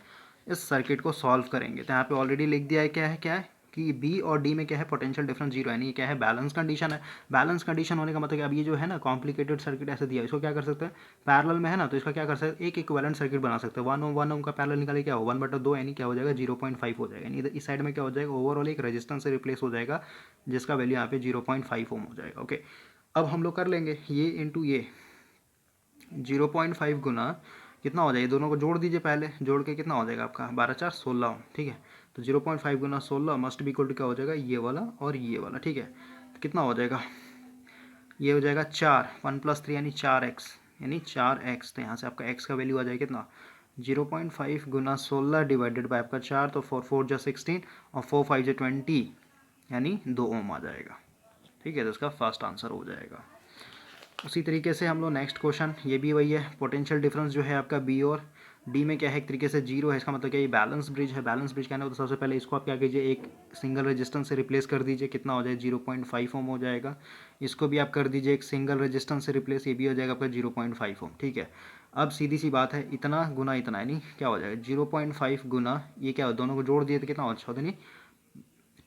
इस सर्किट को सॉल्व करेंगे। तो यहाँ पे ऑलरेडी लिख दिया है क्या है कि बी और डी में क्या है पोटेंशियल डिफरेंस जीरो, यानी ये क्या है बैलेंस कंडीशन है। बैलेंस कंडीशन होने का मतलब कि अब ये जो है ना कॉम्प्लिकेटेड सर्किट ऐसे दिया है, इसको क्या कर सकते हैं पैरेलल में है ना, तो इसका क्या कर सकते हैं एक इक्विवेलेंट सर्किट बना सकते हैं। 1 ओम का पैरेलल निकाले क्या हो 1/2, यानी क्या हो जाएगा 0.5 हो जाएगा। यानी इस साइड में क्या हो जाएगा ओवरऑल एक रेजिस्टेंस से रिप्लेस हो जाएगा जिसका वैल्यू यहाँ पे 0.5 ओम हो जाएगा। ओके, अब हम लोग कर लेंगे ये इंटू ये 0.5 गुना कितना हो जाएगा, दोनों को जोड़ दीजिए पहले, जोड़ के कितना हो जाएगा आपका 12×4 = 16। ठीक है, तो 0.5 गुना 16 मस्ट बी इक्वल टू क्या हो जाएगा ये वाला और ये वाला। ठीक है, तो कितना हो जाएगा, ये हो जाएगा 4, 1 + 3 यानी 4x, यानी 4x। तो यहाँ से आपका x का वैल्यू आ जाएगा कितना 0.5 गुना 16 डिवाइडेड बाय आपका 4, तो 4×4 = 16 और 4×5 = 20, यानी 2 ओम आ जाएगा। ठीक है, तो इसका फर्स्ट आंसर हो जाएगा। उसी तरीके से हम लोग नेक्स्ट क्वेश्चन, ये भी वही है, पोटेंशियल डिफरेंस जो है आपका बी और डी में क्या है एक तरीके से जीरो है। इसका मतलब क्या ये बैलेंस ब्रिज है। बैलेंस ब्रिज कहना है तो सबसे पहले इसको आप क्या कीजिए एक सिंगल रेजिस्टेंस से रिप्लेस कर दीजिए, कितना हो जाए 0.5 ओम हो जाएगा। इसको भी आप कर दीजिए एक सिंगल रेजिस्टेंस से रिप्लेस, ये भी हो जाएगा आपका 0.5 ओम। ठीक है, अब सीधी सी बात है इतना गुना इतना, यानी क्या हो जाएगा 0.5 गुना ये क्या हो, दोनों को जोड़ दिए तो कितना हो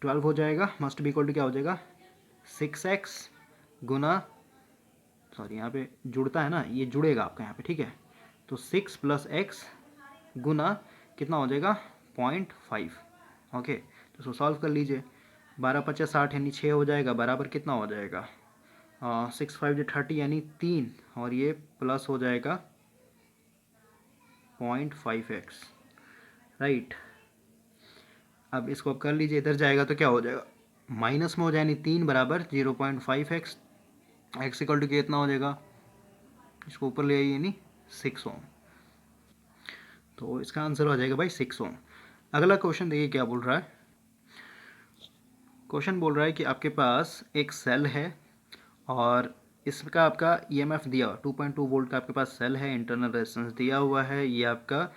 12 हो जाएगा, मस्ट बी इक्वल टू क्या हो जाएगा 6x गुना, सॉरी यहाँ पे जुड़ता है ना, ये जुड़ेगा आपका यहाँ पे। ठीक है, तो 6 + x गुना कितना हो जाएगा 0.5। ओके, तो इसको सॉल्व कर लीजिए, 12×5 = 60 यानी 6 हो जाएगा, बराबर कितना हो जाएगा 6×5 = 30 यानी 3, और ये प्लस हो जाएगा 0.5x। राइट, अब इसको आप कर लीजिए, इधर जाएगा तो क्या हो जाएगा माइनस में हो जाए, यानी 3 बराबर 0.5x, x इक्वल टू कितना हो जाएगा, इसको ऊपर ले आइए यानी 6 ओम। तो इसका आंसर हो जाएगा भाई 6 ओम। अगला क्वेश्चन देखिए क्या बोल रहा है, क्वेश्चन बोल रहा है कि आपके पास एक सेल है और इसका आपका ईएमएफ दिया हुआ 2.2 वोल्ट का आपके पास सेल है, इंटरनल रेजिस्टेंस दिया हुआ है, ये आपका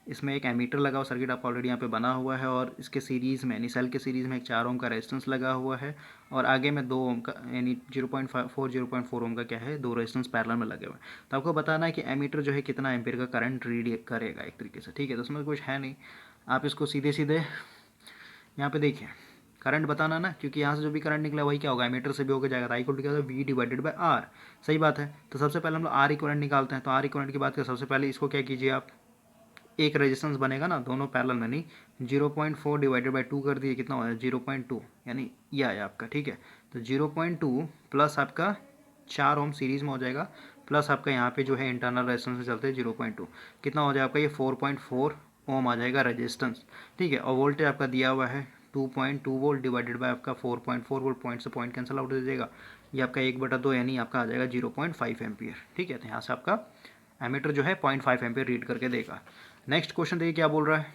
इसमें एक एमीटर लगा हुआ सर्किट आपका ऑलरेडी यहाँ पे बना हुआ है, और इसके सीरीज़ में यानी सेल के सीरीज़ में एक 4 ओम का रेजिस्टेंस लगा हुआ है, और आगे में 2 ओम का यानी 0.4 ओम का क्या है 2 रेजिस्टेंस पैरेलल में लगे हुए हैं। तो आपको बताना है कि एमीटर जो है कितना एम्पीयर का करंट रीड करेगा एक तरीके से। ठीक है, तो उसमें कुछ है नहीं, आप इसको सीधे सीधे यहाँ पे देखिए करंट बताना ना, क्योंकि यहाँ से जो भी करंट निकला वही क्या होगा एमीटर से भी होकर जाएगा, आई इक्वल टू क्या होगा V/R। सही बात है, तो सबसे पहले हम लोग R इक्विवेलेंट निकालते हैं। तो R इक्विवेलेंट की बात करें सबसे पहले इसको क्या कीजिए आप एक रेजिस्टेंस बनेगा ना दोनों पैरेलल में, नहीं 0.4 डिवाइडेड बाई 2 कर दिए कितना हो जाए 0.2, यानी ये आया आपका। ठीक है, तो 0.2 प्लस आपका 4 ओम सीरीज में हो जाएगा, प्लस आपका यहाँ पे जो है इंटरनल रेजिस्टेंस से चलते हैं 0.2, कितना हो जाएगा आपका ये 4.4 ओम आ जाएगा रेजिस्टेंस। ठीक है, और वोल्टेज आपका दिया हुआ है 2.2 वोल्ट डिवाइडेड बाय आपका 4.4 वोल्ट, पॉइंट से पॉइंट कैंसिल आउट हो जाएगा, ये आपका 1/2 यानी आपका आ जाएगा 0.5 एम्पियर। ठीक है, तो यहाँ से आपका एमीटर जो है 0.5 एम्पियर रीड करके देगा। नेक्स्ट क्वेश्चन देखिए क्या बोल रहा है,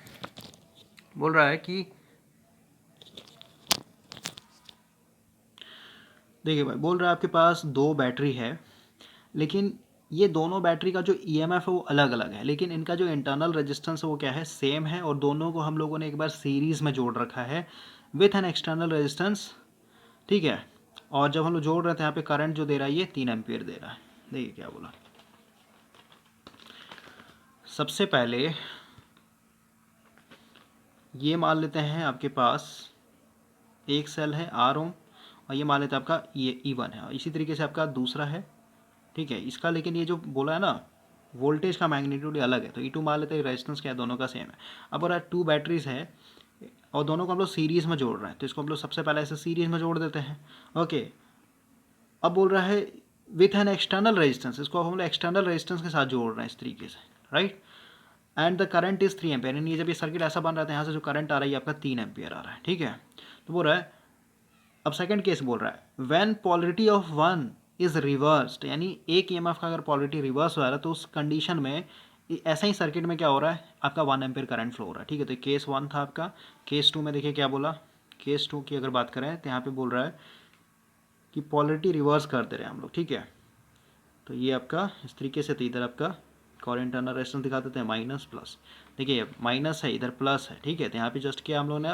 बोल रहा है कि देखिए भाई बोल रहा है आपके पास 2 बैटरी है, लेकिन ये दोनों बैटरी का जो ईएमएफ है वो अलग अलग है, लेकिन इनका जो इंटरनल रेजिस्टेंस है वो क्या है सेम है, और दोनों को हम लोगों ने एक बार सीरीज़ में जोड़ रखा है विथ एन एक्सटर्नल रेजिस्टेंस। ठीक है, और जब हम लोग जोड़ रहे थे यहाँ पे करंट जो दे रहा है ये 3 एम्पियर दे रहा है। देखिए क्या बोला, सबसे पहले ये मान लेते हैं आपके पास एक सेल है आर ओम, और ये मान लेते हैं आपका ये E1 है, और इसी तरीके से आपका दूसरा है, ठीक है। इसका लेकिन ये जो बोला है ना वोल्टेज का मैग्नीट्यूड अलग है, तो E2 मान लेते हैं, रेजिस्टेंस क्या है, दोनों का सेम है। अब बोला 2 बैटरीज है और दोनों को हम लोग सीरीज़ में जोड़ रहे हैं, तो इसको हम लोग सबसे पहले ऐसे सीरीज़ में जोड़ देते हैं। ओके, अब बोल रहा है विथ एन एक्सटर्नल रेजिस्टेंस, इसको हम लोग एक्सटर्नल रेजिस्टेंस के साथ जोड़ रहे हैं इस तरीके से, right. And the current is 3 ampere, यानी ये जब ये सर्किट ऐसा बन रहा था, यहाँ से जो करंट आ रहा है ये आपका 3 एम्पियर आ रहा है, ठीक है। तो बोल रहा है, अब सेकंड केस बोल रहा है when polarity of one is reversed, यानी एक ईएमएफ का अगर पोलरिटी रिवर्स हो रहा है तो उस कंडीशन में ऐसा ही सर्किट में क्या हो रहा है, आपका 1 एम्पियर करंट फ्लो हो रहा है, ठीक है। तो केस 1 था आपका। केस 2 में देखिए क्या बोला, केस 2 की अगर बात करें तो यहाँ पे बोल रहा है कि पोलरिटी रिवर्स कर दे रहे हैं हम लोग, ठीक है। तो ये आपका इस तरीके से, तो इधर आपका और इंटरनल रेजिस्टेंस दिखा देते हैं माइनस प्लस, देखिए माइनस है इधर प्लस है, ठीक है। तो यहाँ पे जस्ट क्या हम लोगों ने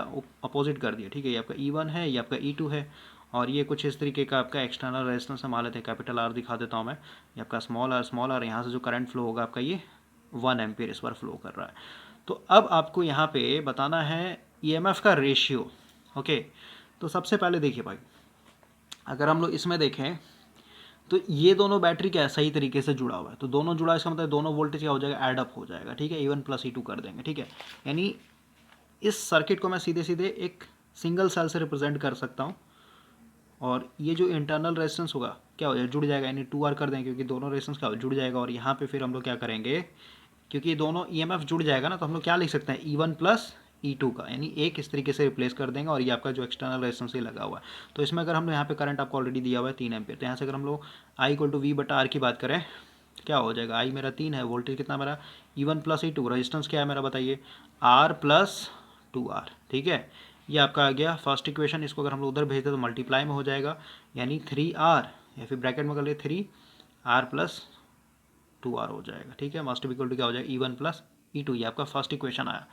अपोजिट कर दिया, ठीक है। ये आपका E1 है, ये आपका E2 है, और ये कुछ इस तरीके का आपका एक्सटर्नल रेजिस्टेंस मान लेते हैं, कैपिटल R दिखा देता हूँ मैं, ये आपका स्मॉल आर, यहाँ से जो करंट फ्लो होगा आपका ये 1 एम्पियर इस बार फ्लो कर रहा है। तो अब आपको यहाँ पे बताना है EMF का रेशियो, ओके। तो सबसे पहले देखिए भाई, अगर हम लोग इसमें देखें तो ये दोनों बैटरी क्या है, सही तरीके से जुड़ा हुआ है, तो दोनों जुड़ा, इसका मतलब दोनों वोल्टेज क्या हो जाएगा, एड अप हो जाएगा, ठीक है। E1 प्लस E2 कर देंगे, ठीक है। यानी इस सर्किट को मैं सीधे सीधे एक सिंगल सेल से रिप्रेजेंट कर सकता हूँ, और ये जो इंटरनल रेजिस्टेंस होगा क्या हो जाएगा, जुड़ जाएगा, यानी 2R कर देंगे, क्योंकि दोनों रेजिस्टेंस क्या जुड़ जाएगा। और यहाँ पे फिर हम लोग क्या करेंगे, क्योंकि ये दोनों EMF जुड़ जाएगा ना, तो हम लोग क्या लिख सकते हैं, E1 प्लस E2 का, यानी एक इस तरीके से रिप्लेस कर देंगे, और ये आपका जो एक्सटर्नल रेजिस्टेंस लगा हुआ है। तो इसमें अगर हम लोग यहाँ पे करंट आपको ऑलरेडी दिया हुआ है 3 एम्पियर, तो यहाँ से अगर हम लोग I = V/R की बात करें, क्या हो जाएगा, आई मेरा 3 है, वोल्टेज कितना मेरा E1 प्लस E2, रेजिस्टेंस क्या है मेरा बताइए, R प्लस 2R, ठीक है। ये आपका आ गया फर्स्ट इक्वेशन। इसको अगर हम लोग उधर भेजते तो मल्टीप्लाई में हो जाएगा, यानी 3R, या फिर ब्रैकेट में कर लिए 3R प्लस 2R हो जाएगा, ठीक है। मस्ट इक्वल टू क्या हो जाएगा, E1 प्लस E2, ये आपका फर्स्ट इक्वेशन आया।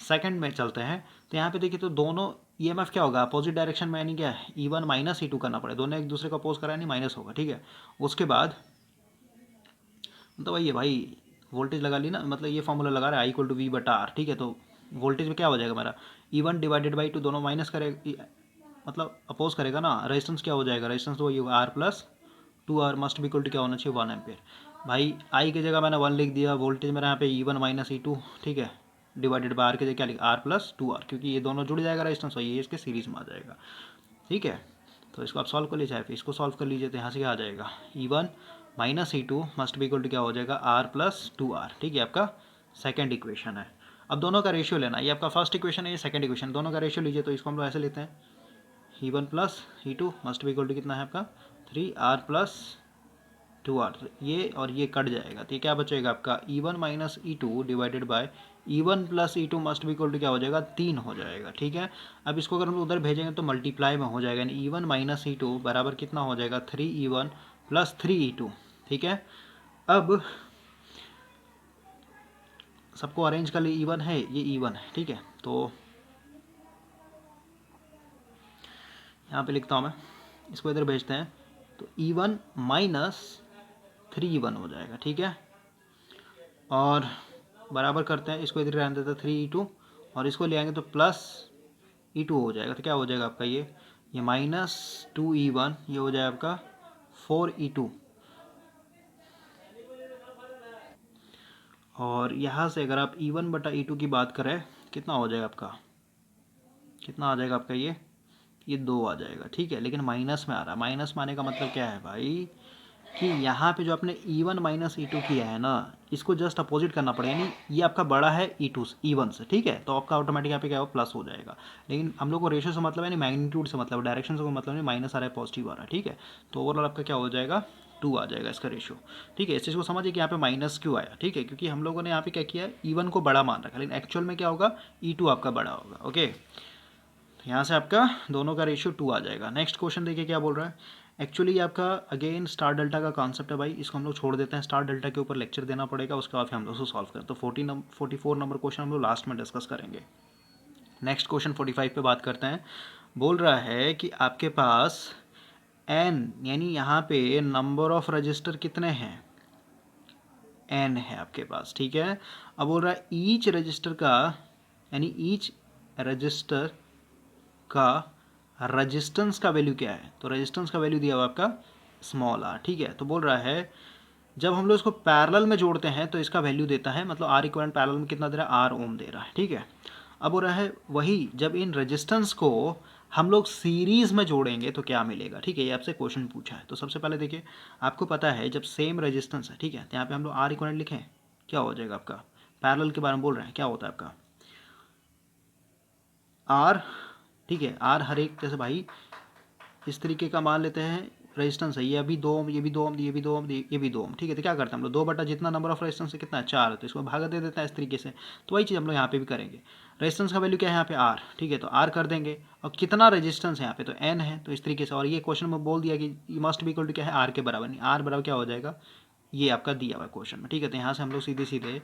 सेकंड में चलते हैं, तो यहाँ पे देखिए तो दोनों EMF क्या होगा, अपोजिट डायरेक्शन में, यानी क्या है E1 माइनस E2 करना पड़ेगा, दोनों एक दूसरे को अपोज करा नहीं, माइनस होगा, ठीक है। उसके बाद तो वही है भाई, वोल्टेज लगा ली ना, मतलब ये फॉर्मूला लगा रहा है I = V/R, ठीक है। तो वोल्टेज में क्या हो जाएगा मेरा, E1 डिवाइडेड बाई 2, दोनों माइनस करेगा, मतलब अपोज करेगा ना, रेजिस्टेंस क्या हो जाएगा, रेजिस्टेंस तो वही होगा R प्लस 2R, मस्ट भी इक्वल टू क्या होना चाहिए, 1 एम्पियर। भाई आई की जगह मैंने 1 लिख दिया, वोल्टेज मेरा यहाँ पे E1 माइनस E2, ठीक है, डिवाइडेड बाई R की जगह क्या लिखा, R प्लस 2R, क्योंकि ये दोनों जुड़ जाएगा, रेजिस्टेंस वही है, इसके सीरीज में आ जाएगा, ठीक है। तो इसको आप सॉल्व कर लीजिए, फिर इसको सॉल्व कर लीजिए, तो यहाँ से क्या आ जाएगा, E1 माइनस E2 मस्ट भी इक्वल टू क्या हो जाएगा, R प्लस 2R, ठीक है। आपका सेकंड इक्वेशन है। अब दोनों का रेशियो लेना, ये आपका फर्स्ट इक्वेशन है, ये सेकंड इक्वेशन, दोनों का रेशियो लीजिए, तो इसको हम लोग ऐसे लेते हैं, E1 प्लस E2 मस्ट भी इक्वल टू कितना है आपका 3R प्लस 2R, ये और ये कट जाएगा, तो ये क्या बचेगा आपका E1 minus E2 divided by E1 plus E2 must भी इक्वल टू क्या हो जाएगा, 3 हो जाएगा, ठीक है। अब इसको अगर हम उधर भेजेंगे तो मल्टीप्लाई में हो जाएगा, यानी E1 माइनस E2 बराबर कितना हो जाएगा, 3E1 प्लस 3E2, ठीक है। अब सबको अरेंज कर लिए, E1 है, ये E1 है, ठीक है। तो यहाँ पे लिखता हूँ मैं, इसको इधर भेजते हैं, तो E1 माइनस 3E1 हो जाएगा, ठीक है। और बराबर करते हैं, इसको इधर रहने देते हैं 3E2, और इसको ले आएंगे तो प्लस E2 हो जाएगा, तो क्या हो जाएगा आपका ये माइनस 2E1, ये हो जाएगा आपका 4E2। और यहाँ से अगर आप E1/E2 की बात करें, कितना हो जाएगा आपका, कितना आ जाएगा आपका ये 2 आ जाएगा, ठीक है। लेकिन माइनस में आ रहा है, माइनस में आने का मतलब क्या है भाई, कि यहाँ पे जो आपने E1 माइनस E2 किया है ना, इसको जस्ट अपोजिट करना पड़ेगा, यानी ये आपका बड़ा है E1 से, ठीक है। तो आपका ऑटोमेटिक यहाँ पे क्या हो, प्लस हो जाएगा। लेकिन हम लोग को रेशियो से मतलब है, नहीं मैग्नीट्यूड से मतलब, डायरेक्शन से कोई मतलब नहीं, माइनस आ रहा है पॉजिटिव आ रहा है, ठीक है। तो ओवरऑल आपका क्या हो जाएगा, 2 आ जाएगा इसका रेशियो, ठीक है। इस चीज़ को समझिए कि यहाँ पे माइनस क्यों आया, ठीक है, क्योंकि हम लोगों ने यहाँ पे क्या किया, E1 को बड़ा मान रखा, लेकिन एक्चुअल में क्या होगा, E2 आपका बड़ा होगा, ओके। यहाँ से आपका दोनों का रेशियो 2 आ जाएगा। नेक्स्ट क्वेश्चन देखिए क्या बोल रहा है, एक्चुअली आपका अगेन स्टार डेल्टा का कॉन्सेप्ट है भाई, इसको हम लोग छोड़ देते हैं, स्टार डेल्टा के ऊपर लेक्चर देना पड़ेगा, उसके बाद फिर हम लोग उसको सॉल्व करें। तो 44 नंबर क्वेश्चन हम लोग लास्ट में डिस्कस करेंगे। नेक्स्ट क्वेश्चन 45 पे बात करते हैं। बोल रहा है कि आपके पास n, यानी यहाँ पे नंबर ऑफ रजिस्टर कितने हैं, n है आपके पास, ठीक है। अब बोल रहा है ईच रजिस्टर का, यानी ईच रजिस्टर का रेजिस्टेंस का वैल्यू क्या है, तो रेजिस्टेंस का वैल्यू दिया हुआ आपका स्मॉल आर, ठीक है। तो बोल रहा है जब हम लोग इसको पैरेलल में जोड़ते हैं तो इसका वैल्यू देता है, मतलब आर इक्वलेंट पैरेलल में कितना दे रहा है, आर ओम दे रहा है, ठीक है। अब हो रहा है वही जब इन रेजिस्टेंस को हम लोग सीरीज में जोड़ेंगे तो क्या मिलेगा, ठीक है, ये आपसे क्वेश्चन पूछा है। तो सबसे पहले देखिए, आपको पता है जब सेम रेजिस्टेंस है, ठीक है, तो यहाँ पे हम लोग आर इक्वलेंट लिखें, क्या हो जाएगा आपका, पैरेलल के बारे में बोल रहे हैं, क्या होता है आपका आर, ठीक है, आर हर एक जैसे भाई इस तरीके का मान लेते हैं रेजिस्टेंस है, ये अभी 2 ओम, ये भी 2 ओम, ये भी 2 ओम, ये भी 2 ओम, ठीक है। तो क्या करते हैं हम लोग 2 बटा जितना नंबर ऑफ रेजिस्टेंस है कितना है 4, तो इसको भागा दे देता है इस तरीके से। तो वही चीज़ हम लोग यहाँ पे भी करेंगे, रेजिस्टेंस का वैल्यू क्या है यहाँ पे आर, ठीक है, तो आर कर देंगे और कितना रेजिस्टेंस है यहाँ पे, तो एन है, तो इस तरीके से। और ये क्वेश्चन में बोल दिया कि ई मस्ट भी इक्वल टू क्या है, आर के बराबर, नहीं आर बराबर क्या हो जाएगा, ये आपका दिया हुआ है क्वेश्चन में, ठीक है। तो यहाँ से हम लोग सीधे सीधे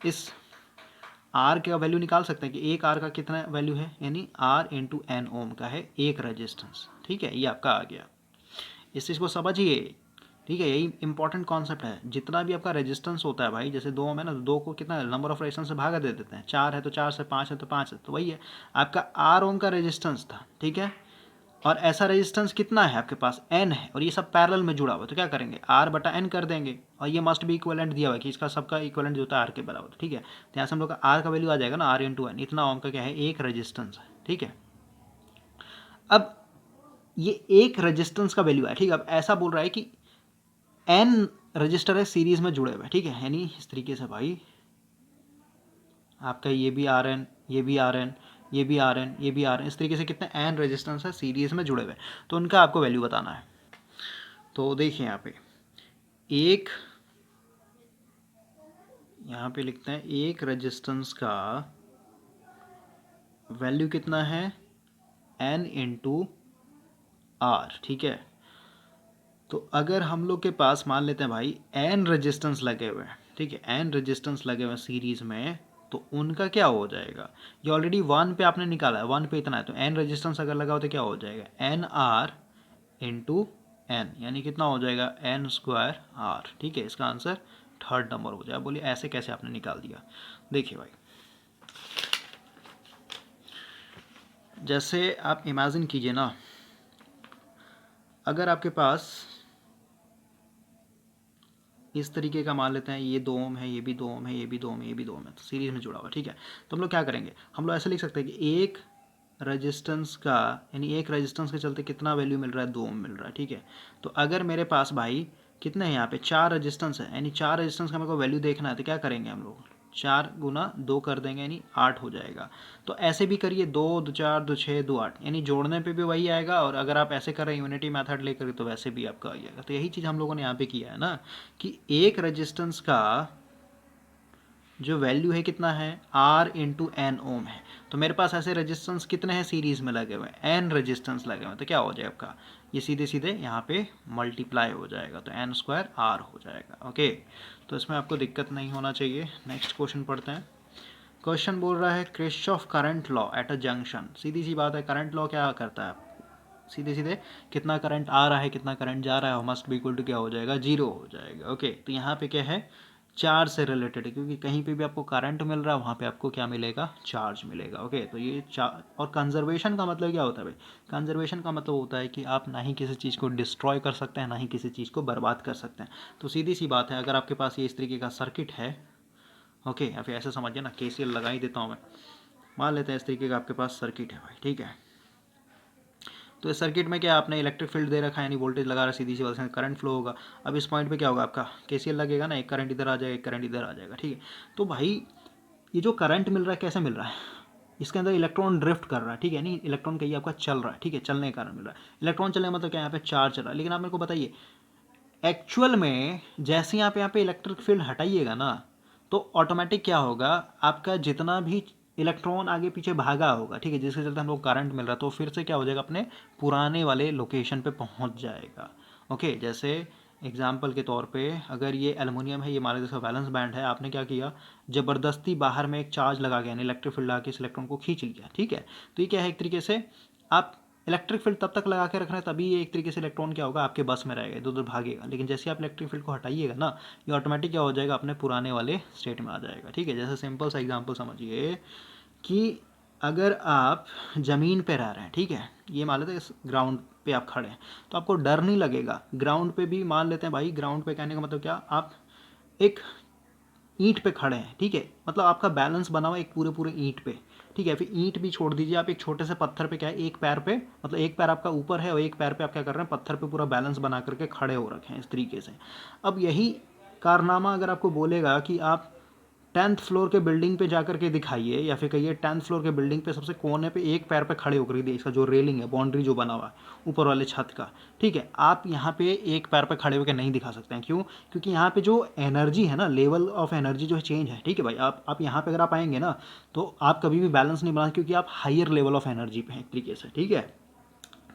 इस आर का वैल्यू निकाल सकते हैं कि एक आर का कितना वैल्यू है, यानी आर इंटू एन ओम का है एक रेजिस्टेंस, ठीक है, ये आपका आ गया। इस चीज़ को समझिए, ठीक है, यही इंपॉर्टेंट कॉन्सेप्ट है। जितना भी आपका रेजिस्टेंस होता है भाई, जैसे 2 ओम है ना, तो 2 को कितना नंबर ऑफ रेजिस्टेंस से भागा दे देते हैं, 4 है तो 4 से, 5 है तो 5 है, तो वही है आपका आर ओम का रेजिस्टेंस था, ठीक है। और ऐसा रेजिस्टेंस कितना है आपके पास, एन है, और ये सब पैरेलल में जुड़ा हुआ है, तो क्या करेंगे आर बटा एन कर देंगे, और ये मस्ट भी इक्वलेंट दिया हुआ है कि इसका सबका इक्वलेंट जो होता है आर के बराबर, ठीक है। तो यहाँ से हम लोग का आर का वैल्यू आ जाएगा ना, आर इंटू एन, इतना ओम का क्या है, एक रेजिस्टेंस है, ठीक है। अब ये एक रेजिस्टेंस का वैल्यू है, ठीक है। अब ऐसा बोल रहा है कि एन रजिस्टर है सीरीज में जुड़े हुए, ठीक है, यानी इस तरीके से भाई आपका ये भी आर एन, ये भी आर एन, ये भी आर एन, ये भी आर एन, इस तरीके से कितने एन रेजिस्टेंस है सीरीज में जुड़े हुए, तो उनका आपको वैल्यू बताना है। तो देखिए यहाँ पे एक, यहाँ पे लिखते हैं एक रेजिस्टेंस का वैल्यू कितना है, एन इंटू आर, ठीक है। तो अगर हम लोग के पास मान लेते हैं भाई एन रेजिस्टेंस लगे हुए हैं, ठीक है, एन रेजिस्टेंस लगे हुए हैं सीरीज में, तो उनका क्या हो जाएगा, ये ऑलरेडी 1 पे आपने निकाला है, 1 पे इतना है, तो एन रेजिस्टेंस अगर लगा हो तो क्या हो जाएगा, एन आर इंटू एन, यानी कितना हो जाएगा, एन स्क्वायर आर, ठीक है। इसका आंसर थर्ड नंबर हो जाएगा। बोलिए ऐसे कैसे आपने निकाल दिया, देखिए भाई, जैसे आप इमेजिन कीजिए ना, अगर आपके पास इस तरीके का मान लेते हैं, ये 2 ओम है, ये भी 2 ओम है, ये भी 2 ओम है, ये भी 2 ओम है, तो सीरीज में जुड़ा हुआ, ठीक है। तो हम लोग क्या करेंगे, हम लोग ऐसे लिख सकते हैं कि एक रेजिस्टेंस का, यानी एक रेजिस्टेंस के चलते कितना वैल्यू मिल रहा है, 2 ओम मिल रहा है, ठीक है। तो अगर मेरे पास भाई कितने हैं यहाँ पे 4 रेजिस्टेंस है, यानी 4 रेजिस्टेंस का मेरे को वैल्यू देखना है, तो क्या करेंगे हम लोग 4 गुना 2 कर देंगे, यानी 8 हो जाएगा। तो ऐसे भी करिए, 2 2 4 2 6 2 8, यानी जोड़ने पे भी वही आएगा, और अगर आप ऐसे कर रहे हैं यूनिटी मेथड लेकर तो वैसे भी आपका आ जाएगा। तो यही चीज़ हम लोगों ने यहाँ पे किया है ना, कि एक रेजिस्टेंस का जो वैल्यू है कितना है, आर इंटू एन ओम है। तो मेरे पास ऐसे रेजिस्टेंस कितने हैं सीरीज में लगे हुए हैं, एन रेजिस्टेंस लगे हुए हैं, तो क्या हो जाएगा आपका, ये सीधे सीधे यहाँ पे मल्टीप्लाई हो जाएगा, तो एन स्क्वायर आर हो जाएगा, ओके। तो इसमें आपको दिक्कत नहीं होना चाहिए। नेक्स्ट क्वेश्चन पढ़ते हैं। क्वेश्चन बोल रहा है Kirchhoff current law at a junction, सीधी सी बात है, करंट लॉ क्या करता है, सीधे सीधे कितना करंट आ रहा है कितना करंट जा रहा है, मस्ट बी इक्वल टू क्या हो जाएगा, जीरो हो जाएगा, ओके। तो यहाँ पे क्या है, चार्ज से रिलेटेड है, क्योंकि कहीं पे भी आपको करंट मिल रहा है वहाँ पे आपको क्या मिलेगा, चार्ज मिलेगा, ओके। तो ये चार्ज, और कंजर्वेशन का मतलब क्या होता है भाई, कंजर्वेशन का मतलब होता है कि आप ना ही किसी चीज़ को डिस्ट्रॉय कर सकते हैं, ना ही किसी चीज़ को बर्बाद कर सकते हैं। तो सीधी सी बात है, अगर आपके पास ये इस तरीके का सर्किट है, ओके, या फिर ऐसे समझिए ना, केसीएल लगा ही देता हूँ मैं, मान लेते हैं इस तरीके का आपके पास सर्किट है भाई, ठीक है। तो इस सर्किट में क्या आपने इलेक्ट्रिक फील्ड दे रखा है, यानी वोल्टेज लगा रहा है, सीधी सी बात है करंट फ्लो होगा। अब इस पॉइंट पे क्या होगा, आपका केसीएल लगेगा ना, एक करंट इधर आ जाएगा, एक करंट इधर आ जाएगा, ठीक है। तो भाई ये जो करंट मिल रहा है कैसे मिल रहा है, इसके अंदर इलेक्ट्रॉन ड्रिफ्ट कर रहा है, ठीक है, नहीं इलेक्ट्रॉन कहीं आपका चल रहा है, ठीक है, चलने के कारण मिल रहा है। इलेक्ट्रॉन चलने का मतलब क्या, यहाँ पे चार्ज चल रहा है। लेकिन आप मेरे को बताइए, एक्चुअल में जैसे आप यहाँ पे इलेक्ट्रिक फील्ड हटाइएगा ना, तो ऑटोमेटिक क्या होगा, आपका जितना भी इलेक्ट्रॉन आगे पीछे भागा होगा, ठीक है, जिसके चलते हम लोग करंट मिल रहा है, तो फिर से क्या हो जाएगा, अपने पुराने वाले लोकेशन पे पहुंच जाएगा, ओके। जैसे एग्जाम्पल के तौर पे, अगर ये एल्युमिनियम है, ये मान लीजिए इसका वैलेंस बैंड है, आपने क्या किया, ज़बरदस्ती बाहर में एक चार्ज लगा गया, इलेक्ट्रिक फील्ड लगा के इस इलेक्ट्रॉन को खींच लिया, ठीक है। तो ये क्या है, एक तरीके से आप इलेक्ट्रिक फील्ड तब तक लगा के रख रहे हैं, तभी ये एक तरीके से इलेक्ट्रॉन क्या होगा, आपके बस में रहेगा, इधर उधर भागेगा। लेकिन जैसे आप इलेक्ट्रिक फील्ड को हटाइएगा ना, ये ऑटोमेटिक क्या हो जाएगा, अपने पुराने वाले स्टेट में आ जाएगा, ठीक है। जैसे सिंपल सा एग्जांपल समझिए कि अगर आप ज़मीन पे रह रहे हैं, ठीक है, ये मान लेते हैं इस ग्राउंड पे आप खड़े हैं, तो आपको डर नहीं लगेगा। ग्राउंड पे भी मान लेते हैं भाई, ग्राउंड पे कहने का मतलब क्या, आप एक ईंट पे खड़े हैं, ठीक है, मतलब आपका बैलेंस बना हुआ एक पूरे पूरे ईंट पे, ठीक है। फिर ईंट भी छोड़ दीजिए, आप एक छोटे से पत्थर पे क्या है, एक पैर पे, मतलब एक पैर आपका ऊपर है और एक पैर पे आप क्या कर रहे हैं, पत्थर पे पूरा बैलेंस बना करके खड़े हो रखे हैं इस तरीके से। अब यही कारनामा अगर आपको बोलेगा कि आप 10th फ्लोर के बिल्डिंग पे जाकर के दिखाइए, या फिर कहिए 10th फ्लोर के बिल्डिंग पे सबसे कोने पे एक पैर पे खड़े होकर दिए, इसका जो रेलिंग है, बाउंड्री जो बना हुआ है ऊपर वाले छत का, ठीक है, आप यहाँ पे एक पैर पे खड़े होकर नहीं दिखा सकते हैं। क्यों? क्योंकि यहाँ पे जो एनर्जी है ना, लेवल ऑफ एनर्जी जो है चेंज है, ठीक है भाई। आप यहाँ पे अगर आप आएंगे ना, तो आप कभी भी बैलेंस नहीं बना, क्योंकि आप हायर लेवल ऑफ एनर्जी पे हैं एक तरीके से, ठीक है।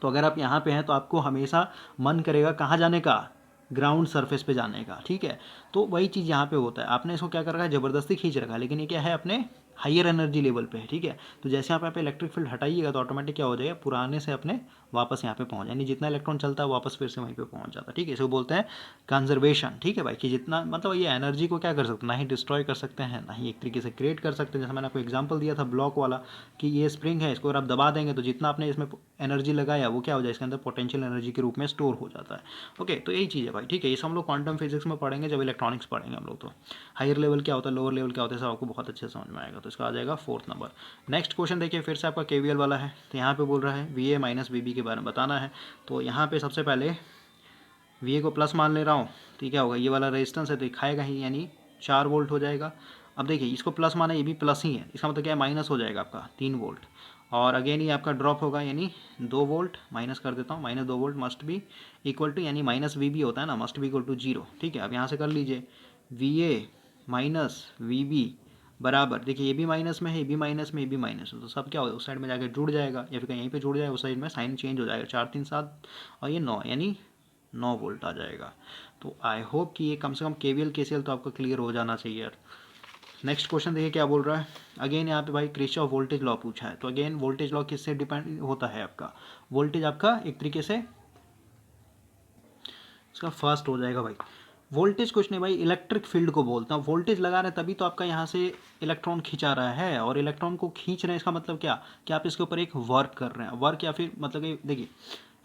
तो अगर आप यहाँ पे हैं तो आपको हमेशा मन करेगा कहाँ जाने का, ग्राउंड सरफेस पे जाने का, ठीक है। तो वही चीज़ यहाँ पे होता है, आपने इसको क्या कर रखा है, ज़बरदस्ती खींच रखा है, लेकिन ये क्या है, अपने हायर एनर्जी लेवल पे है, ठीक है। तो जैसे आप यहाँ पे इलेक्ट्रिक फील्ड हटाइएगा तो ऑटोमेटिक क्या हो जाएगा, पुराने से अपने वापस यहाँ पे पहुँच, यानी जितना इलेक्ट्रॉन चलता है वापस फिर से वहीं पे पहुँच जाता है, ठीक है। इसको बोलते हैं कंजर्वेशन, ठीक है भाई, कि जितना मतलब ये एनर्जी को क्या कर सकते हैं, ना ही डिस्ट्रॉय कर सकते हैं, ना ही एक तरीके से क्रिएट कर सकते हैं। जैसे मैंने आपको एग्जाम्पल दिया था ब्लॉक वाला, कि ये स्प्रिंग है, इसको अगर आप दबा देंगे तो जितना आपने इसमें एनर्जी लगाया वो क्या हो जाए, इसके अंदर पोटेंशियल एनर्जी के रूप में स्टोर हो जाता है। ओके, तो यही चीज़ है भाई, ठीक है। ये सब हम लोग क्वांटम फिजिक्स में पढ़ेंगे जब इलेक्ट्रॉनिक्स पढ़ेंगे हम लोग। तो हायर लेवल क्या होता है, लोअर लेवल क्या होता है, सब आपको बहुत अच्छे समझ में आएगा। तो इसका आ जाएगा 4th नंबर। नेक्स्ट क्वेश्चन देखिए, फिर से आपका केवीएल वाला है। तो यहाँ पे बोल रहा है V A minus V B के बारे में बताना है। तो यहाँ पे सबसे पहले वी ए को प्लस मान ले रहा हूँ, तो क्या होगा, ये वाला रेजिस्टेंस है तो खाएगा ही, यानी 4 वोल्ट हो जाएगा। अब देखिए इसको प्लस माना, ये भी प्लस ही है, इसका मतलब क्या है, माइनस हो जाएगा आपका 3 वोल्ट। और अगेन ये आपका ड्रॉप होगा, यानी 2 वोल्ट, माइनस कर देता हूँ, minus 2 volt must be equal to, यानी माइनस वी बी होता है ना, मस्ट बी इक्वल टू 0, ठीक है। अब यहाँ से कर लीजिए, V A minus V B बराबर, देखिए ये भी माइनस में है, ये भी माइनस में, ये भी माइनस है, तो सब क्या होगा, उस साइड में जाकर जुड़ जाएगा, या फिर कहीं यहीं पे जुड़ जाएगा, उस साइड में साइन चेंज हो जाएगा, 4 3 7 और ये 9, यानी 9 वोल्ट आ जाएगा। तो आई होप कि ये कम से कम केवीएल केसीएल तो आपका क्लियर हो जाना चाहिए यार। नेक्स्ट क्वेश्चन देखिए क्या बोल रहा है। अगेन यहाँ पे भाई किरचॉफ वोल्टेज लॉ पूछा है। तो अगेन वोल्टेज लॉ किससे डिपेंड होता है, आपका वोल्टेज आपका एक तरीके से इसका फर्स्ट हो जाएगा भाई। वोल्टेज कुछ नहीं भाई, इलेक्ट्रिक फील्ड को बोलते हैं। वोल्टेज लगा रहे हैं तभी तो आपका यहाँ से इलेक्ट्रॉन खींचा रहा है, और इलेक्ट्रॉन को खींच रहे हैं, इसका मतलब क्या, कि आप इसके ऊपर एक वर्क कर रहे हैं। वर्क या फिर मतलब कि देखिए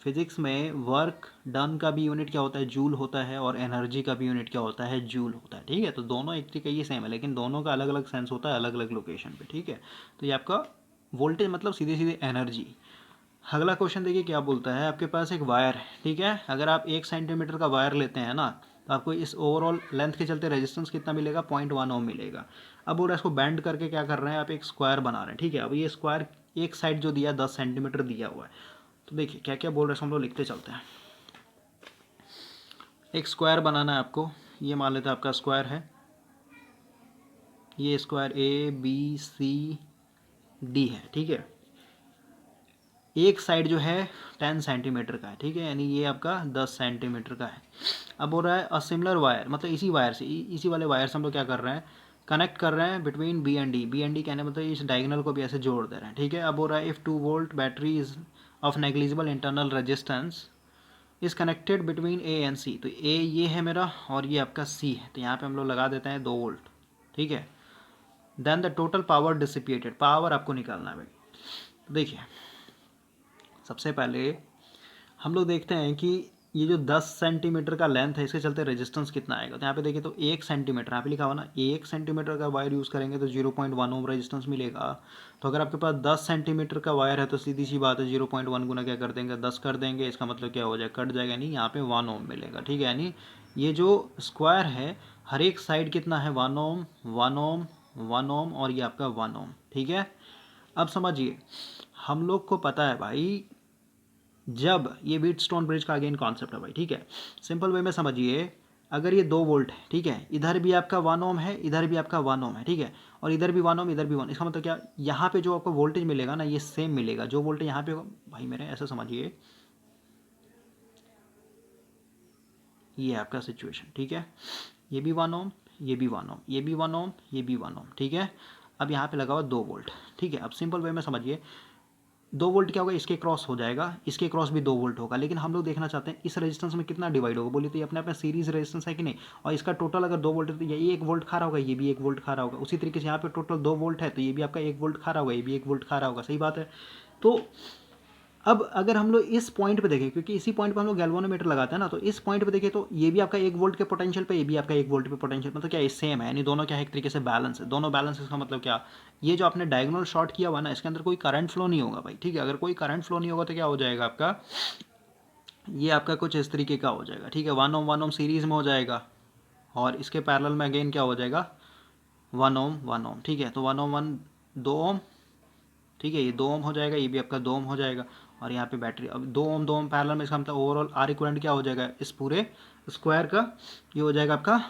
फिजिक्स में वर्क डन का भी यूनिट क्या होता है, जूल होता है, और एनर्जी का भी यूनिट क्या होता है, जूल होता है, ठीक है। तो दोनों एक तरीके ये सेम है, लेकिन दोनों का अलग अलग सेंस होता है अलग अलग लोकेशन पे, ठीक है। तो ये आपका वोल्टेज मतलब सीधे सीधे एनर्जी। अगला क्वेश्चन देखिए क्या बोलता है, आपके पास एक वायर है, ठीक है। अगर आप 1 सेंटीमीटर का वायर लेते हैं ना, तो आपको इस ओवरऑल लेंथ के चलते रेजिस्टेंस कितना मिलेगा, 0.1 ओम मिलेगा। अब वो इसको बैंड करके क्या कर रहे हैं, आप एक स्क्वायर बना रहे हैं, ठीक है। अब ये स्क्वायर एक साइड जो दिया 10 सेंटीमीटर दिया हुआ है। तो देखिए क्या क्या बोल रहे हैं, हम लोग लिखते चलते हैं। एक स्क्वायर बनाना है आपको, ये मान लेते हैं आपका स्क्वायर है, ये square A B C D है, ठीक है। एक साइड जो है 10 सेंटीमीटर का है, ठीक है, यानी ये आपका 10 सेंटीमीटर का है। अब हो रहा है अ सिमिलर वायर, मतलब इसी वायर से, इसी वाले वायर से हम लोग क्या कर रहे हैं, कनेक्ट कर रहे हैं between B and D. B and D कहने मतलब इस डायगोनल को भी ऐसे जोड़ दे रहे हैं, ठीक है। अब हो रहा है if 2 volt battery is of negligible internal resistance is connected between A and C. तो ए ये है मेरा और ये आपका सी है, तो यहाँ पे हम लोग लगा देते हैं 2 वोल्ट, ठीक है। Then the total power dissipated, power आपको निकालना है भाई। तो देखिए सबसे पहले हम लोग देखते हैं कि ये जो 10 सेंटीमीटर का लेंथ है, इसके चलते रेजिस्टेंस कितना आएगा। तो यहाँ पे देखिए तो 1 सेंटीमीटर यहाँ पे लिखा हुआ ना, 1 सेंटीमीटर का वायर यूज़ करेंगे तो 0.1 ओम रेजिस्टेंस मिलेगा। तो अगर आपके पास 10 सेंटीमीटर का वायर है तो सीधी सी बात है 0.1 गुना क्या कर देंगे, 10 कर देंगे, इसका मतलब क्या हो जाएगा, कट जाएगा, नहीं यहाँ पे 1 ओम मिलेगा, ठीक है। यानी ये जो स्क्वायर है हर एक साइड कितना है, 1 ओम 1 ओम 1 ओम और ये आपका 1 ओम, ठीक है। अब समझिए हम लोग को पता है भाई, जब ये व्हीटस्टोन ब्रिज का अगेन कॉन्सेप्ट है भाई, ठीक है। सिंपल वे में समझिए, अगर ये 2 वोल्ट है, ठीक है, इधर भी आपका 1 ओम है, इधर भी आपका 1 ओम है, ठीक है, और इधर भी 1 ओम इधर भी 1, इसका मतलब क्या, यहाँ पे जो आपको वोल्टेज मिलेगा ना ये सेम मिलेगा, जो वोल्टेज यहाँ पे भाई मेरे ऐसा समझिए, ये है आपका सिचुएशन, ठीक है। ये भी 1 ओम, ये भी 1 ओम, ये भी 1 ओम, ये भी 1 ओम, ठीक है। अब यहाँ पे लगा हुआ 2 वोल्ट, ठीक है। अब सिंपल वे में समझिए, 2 वोल्ट क्या होगा, इसके क्रॉस हो जाएगा, इसके क्रॉस भी 2 वोल्ट होगा, लेकिन हम लोग देखना चाहते हैं इस रेजिस्टेंस में कितना डिवाइड होगा। बोलिए तो ये अपने आप में सीरीज रेजिस्टेंस है कि नहीं, और इसका टोटल अगर 2 वोल्ट है तो ये 1 वोल्ट खा रहा होगा, ये भी 1 वोल्ट खा रहा होगा। उसी तरीके से यहाँ पे टोटल 2 वोल्ट है तो ये भी आपका 1 वोल्ट खा रहा होगा, ये भी 1 वोल्ट खा रहा होगा। सही बात है। तो अब अगर हम लोग इस पॉइंट पे देखें, क्योंकि इसी पॉइंट पे हम लोग गैल्वेनोमीटर लगाते हैं ना, तो इस पॉइंट पे देखें तो ये भी आपका 1 वोल्ट के पोटेंशियल पे, ये भी आपका 1 वोल्ट पे पोटेंशियल, मतलब क्या है, सेम है, यानी दोनों क्या है, एक तरीके से बैलेंस है, दोनों बैलेंस। इसका मतलब क्या, ये जो आपने डायगोनल शॉर्ट किया हुआ ना, इसके अंदर कोई करंट फ्लो नहीं होगा भाई, ठीक है। अगर कोई करंट फ्लो नहीं होगा तो क्या हो जाएगा आपका, ये आपका कुछ इस तरीके का हो जाएगा, ठीक है। 1 ओम सीरीज में हो जाएगा, और इसके पैरेलल में अगेन क्या हो जाएगा, 1 ओम, ठीक है। तो 1 ओम 2 ओम, ठीक है, ये 2 ओम हो जाएगा, ये भी आपका 2 ओम हो जाएगा, और यहाँ पे बैटरी अब 2 ओम पैरेलल में, इसका मतलब ओवरऑल आर इक्विवेलेंट क्या हो जाएगा, इस पूरे स्क्वायर का ये हो जाएगा आपका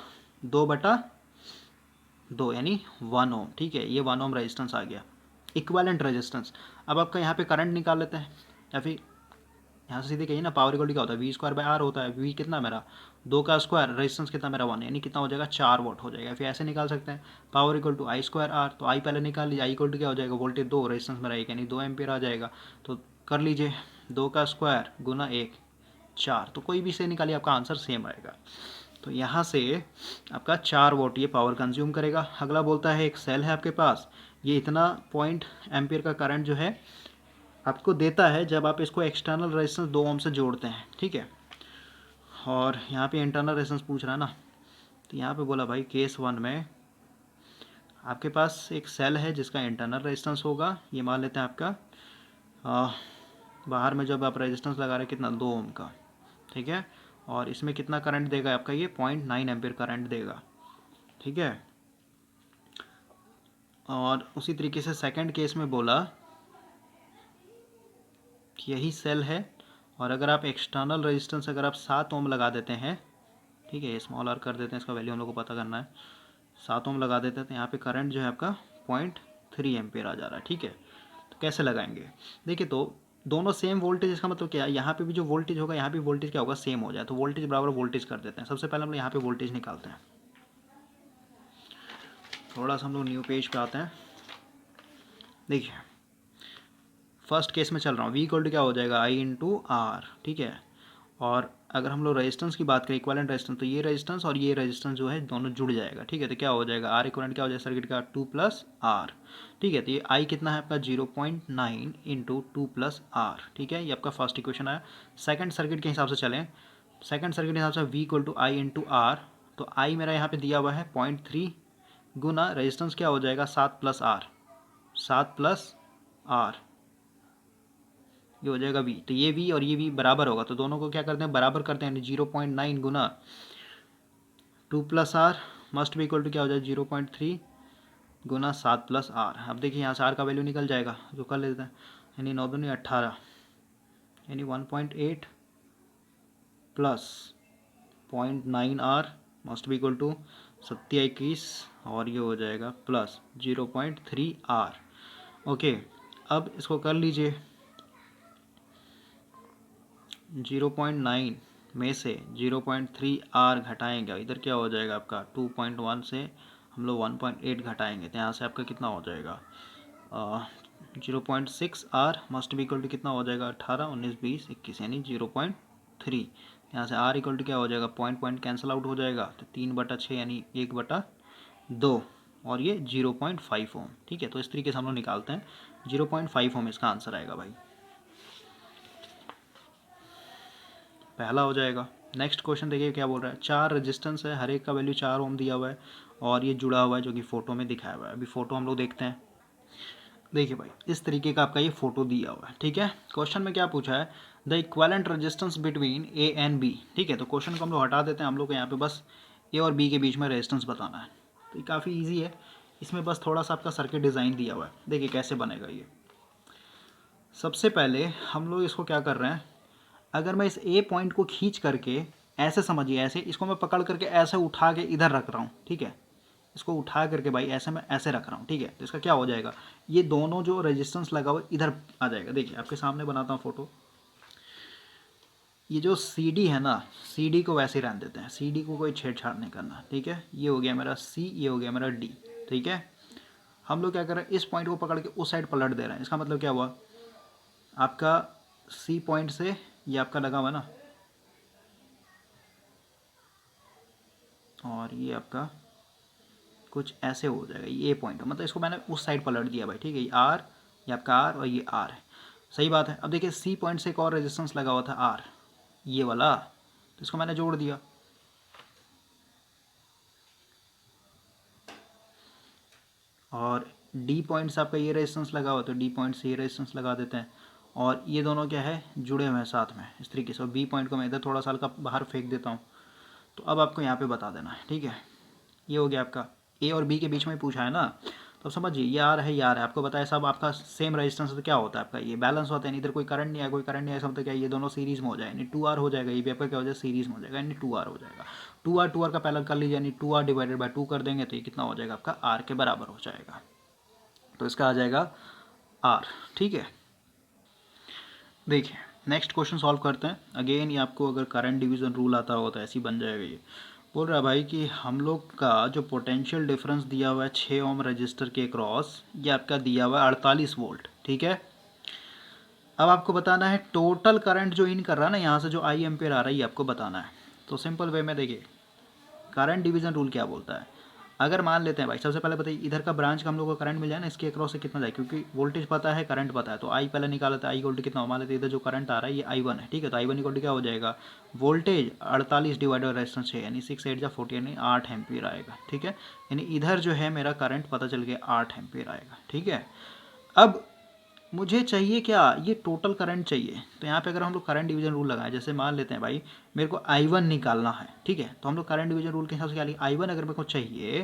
2/2, यानी 1 ओम, ठीक है। ये 1 ओम रेजिस्टेंस आ गया, इक्विवेलेंट रेजिस्टेंस। अब आपका यहाँ पे करंट निकाल लेते हैं, या फिर यहाँ से सीधे कहिए ना, पावर इक्वल क्या होता है, V²/R होता है। V कितना मेरा, 2 का स्क्वायर, रेजिस्टेंस कितना मेरा 1, यानी कितना हो जाएगा, 4 वोल्ट हो जाएगा। फिर ऐसे निकाल सकते हैं, पावर इक्वल टू I²R, तो I पहले निकाल लीजिए, I इक्वल टू क्या हो जाएगा, वोल्टेज 2, रेजिस्टेंस मेरा 1, यानी 2 एम्पियर आ जाएगा। तो कर लीजिए, 2 का स्क्वायर गुना 1, 4, तो कोई भी से निकालिए, आपका आंसर सेम आएगा। तो यहाँ से आपका 4 वोल्ट ये पावर कंज्यूम करेगा। अगला बोलता है एक सेल है आपके पास, ये इतना 0.एम्पियर का करंट जो है आपको देता है जब आप इसको एक्सटर्नल रेजिस्टेंस 2 ओम से जोड़ते हैं, ठीक है। और यहाँ पे इंटरनल रेजिस्टेंस पूछ रहा है ना, तो यहाँ पे बोला भाई केस 1 में आपके पास एक सेल है जिसका इंटरनल रेजिस्टेंस होगा, ये मान लेते हैं आपका बाहर में जब आप रेजिस्टेंस लगा रहे हैं कितना, 2 ओम का, ठीक है। और इसमें कितना करंट देगा आपका, ये 0.9 एम्पियर करंट देगा, ठीक है। और उसी तरीके से सेकंड केस में बोला कि यही सेल है, और अगर आप एक्सटर्नल रेजिस्टेंस अगर आप 7 ओम लगा देते हैं, ठीक है, स्मॉल आर कर देते हैं, इसका वैल्यू हम लोग को पता करना है, 7 ओम लगा देते हैं, तो यहाँ पे करंट जो है आपका 0.3 एम्पियर आ जा रहा है, ठीक है। तो कैसे लगाएंगे, देखिए, तो दोनों सेम वोल्टेज, इसका मतलब क्या है, यहाँ पे भी जो वोल्टेज होगा यहाँ पे वोल्टेज क्या होगा, सेम हो जाए, तो वोल्टेज बराबर वोल्टेज कर देते हैं। सबसे पहले हम लोग यहाँ पे वोल्टेज निकालते हैं, थोड़ा सा हम लोग न्यू पेज पे आते हैं। देखिए फर्स्ट केस में चल रहा हूँ, V इक्वल टू क्या हो जाएगा, I/R, ठीक है। और अगर हम लोग रेजिस्टेंस की बात करें, इक्विवेलेंट रेजिस्टेंस, तो ये रेजिस्टेंस और ये रेजिस्टेंस जो है दोनों जुड़ जाएगा, ठीक है। तो क्या हो जाएगा, R इक्विवेलेंट क्या हो जाएगा सर्किट का, 2+R, ठीक है। तो ये I कितना है आपका, 0.9 इंटू 2+R, ठीक है। ये आपका फर्स्ट इक्वेशन आया। सेकंड सर्किट के हिसाब से चलें, सेकंड सर्किट के हिसाब से V इक्वल टू I/R, तो I मेरा यहाँ पे दिया हुआ है 0.3 गुना रेजिस्टेंस क्या हो जाएगा, 7+R, 7+R, ये हो जाएगा V। तो ये V और ये V बराबर होगा, तो दोनों को क्या करते हैं, बराबर करते हैं, 0.9 गुना 2+R मस्ट भी इक्वल टू क्या हो जाए, 0.3 गुना 7+R। अब देखिए यहाँ से R का वैल्यू निकल जाएगा, जो कर लेते हैं, यानी 9 दूनी 18, यानी 1.8 प्लस 0.9R मस्ट भी इक्वल टू 721, और ये हो जाएगा प्लस 0.3R। ओके, अब इसको कर लीजिए, 0.9 में से 0.3R घटाएंगे, इधर क्या हो जाएगा आपका, 2.1 से हम लोग 1.8 घटाएंगे, तो यहाँ से आपका कितना हो जाएगा, 0.6R मस्ट भी इक्वल टू कितना हो जाएगा, 18, 19, 20, 21, यानी 0.3। यहाँ से R इक्वल टू क्या हो जाएगा, पॉइंट कैंसिल आउट हो जाएगा, तो 3/6 यानी 1/2, और ये 0.5 ओम, ठीक है। तो इस तरीके से हम लोग निकालते हैं, 0.5 ओम इसका आंसर आएगा भाई, पहला हो जाएगा। नेक्स्ट क्वेश्चन देखिए क्या बोल रहा है, 4 रेजिस्टेंस है, हर एक का वैल्यू 4 ओम दिया हुआ है, और ये जुड़ा हुआ है जो कि फोटो में दिखाया हुआ है। अभी फोटो हम लोग देखते हैं। देखिए भाई इस तरीके का आपका ये फोटो दिया हुआ है, ठीक है। क्वेश्चन में क्या पूछा है, the equivalent resistance between A and B, ठीक है। तो क्वेश्चन को हम लोग हटा देते हैं, हम लोग को यहाँ पे बस ए और बी के बीच में रेजिस्टेंस बताना है। तो ये काफ़ी ईजी है, इसमें बस थोड़ा सा आपका सर्किट डिज़ाइन दिया हुआ है। देखिए कैसे बनेगा ये, सबसे पहले हम लोग इसको क्या कर रहे हैं, अगर मैं इस ए पॉइंट को खींच करके, ऐसे समझिए, ऐसे इसको मैं पकड़ करके ऐसे उठा के इधर रख रहा हूँ, ठीक है। इसको उठा करके भाई ऐसे मैं ऐसे रख रहा हूँ, ठीक है। तो इसका क्या हो जाएगा, ये दोनों जो रेजिस्टेंस लगा हुआ इधर आ जाएगा। देखिए आपके सामने बनाता हूँ फोटो, ये जो CD है ना, CD को वैसे ही रहने देते हैं, CD को कोई छेड़छाड़ नहीं करना, ठीक है। ये हो गया मेरा C, ये हो गया मेरा D, ठीक है। हम लोग क्या कर रहे हैं, इस पॉइंट को पकड़ के उस साइड पलट दे रहे हैं। इसका मतलब क्या हुआ, आपका सी पॉइंट से ये आपका लगा हुआ ना, और ये आपका कुछ ऐसे हो जाएगा, ये पॉइंट मतलब इसको मैंने उस साइड पलट दिया भाई, ठीक है। ये आर, ये आपका आर और ये आर है, सही बात है। अब देखिए सी पॉइंट से एक और रेजिस्टेंस लगा हुआ था आर, ये वाला, तो इसको मैंने जोड़ दिया। और डी पॉइंट से आपका ये रेजिस्टेंस लगा हुआ, तो डी पॉइंट से ये रेजिस्टेंस लगा देते हैं, और ये दोनों क्या है, जुड़े हुए हैं साथ में इस तरीके से। और बी पॉइंट को मैं इधर थोड़ा सा हल्का बाहर फेंक देता हूँ। तो अब आपको यहाँ पे बता देना है, ठीक है। ये हो गया आपका, ए और बी के बीच में पूछा है ना, तो समझिए ये आर है, ये आर है, आपको बताया सब आपका सेम रेजिस्टेंस, तो क्या होता है आपका ये बैलेंस होता है, इधर कोई करंट नहीं है, कोई करंट नहीं है, सब तो क्या ये दोनों सीरीज में हो जाए, यानी 2R हो जाएगा, ये भी आपका क्या हो जाएगा, सीरीज में हो जाएगा, यानी 2R हो जाएगा। 2R का पहले कर लीजिए, यानी 2R डिवाइडेड बाई 2 कर देंगे तो ये कितना हो जाएगा आपका, आर के बराबर हो जाएगा। तो इसका आ जाएगा आर, ठीक है। देखिए नेक्स्ट क्वेश्चन सॉल्व करते हैं। अगेन ये आपको अगर करंट डिवीजन रूल आता हो तो ऐसे ही बन जाएगा। ये बोल रहा है भाई कि हम लोग का जो पोटेंशियल डिफरेंस दिया हुआ है 6 ओम रजिस्टर के क्रॉस, ये आपका दिया हुआ है 48 वोल्ट, ठीक है। अब आपको बताना है टोटल करंट जो इन कर रहा है ना, यहाँ से जो आई एम्पेयर आ रहा है ये आपको बताना है। तो सिंपल वे में देखिए करंट डिवीजन रूल क्या बोलता है। अगर मान लेते हैं भाई, सबसे पहले बताइए इधर का ब्रांच का हम लोग को करंट मिल जाए ना, इसके अक्रॉस से कितना जाए, क्योंकि वोल्टेज पता है करंट पता है, तो आई पहले निकाला था, आई इक्वल टू कितना, मान लेते इधर जो करंट आ रहा है ये आई 1 है, ठीक है। तो आई 1 इक्वल टू क्या हो जाएगा, वोल्टेज 48 डिवाइडेड रेजिस्टेंस 6, यानी 6 8 जा 40, यानी 8 एम्पियर आएगा, ठीक है। यानी इधर जो है मेरा करंट पता चल गया 8 एम्पियर आएगा, ठीक है। अब मुझे चाहिए क्या, ये टोटल करंट चाहिए। तो यहाँ पे अगर हम लोग करंट डिवीजन रूल लगाएं, जैसे मान लेते हैं भाई मेरे को I1 निकालना है, ठीक है। तो हम लोग करंट डिवीजन रूल के हिसाब से क्या लिखें, I1 अगर मेरे को चाहिए,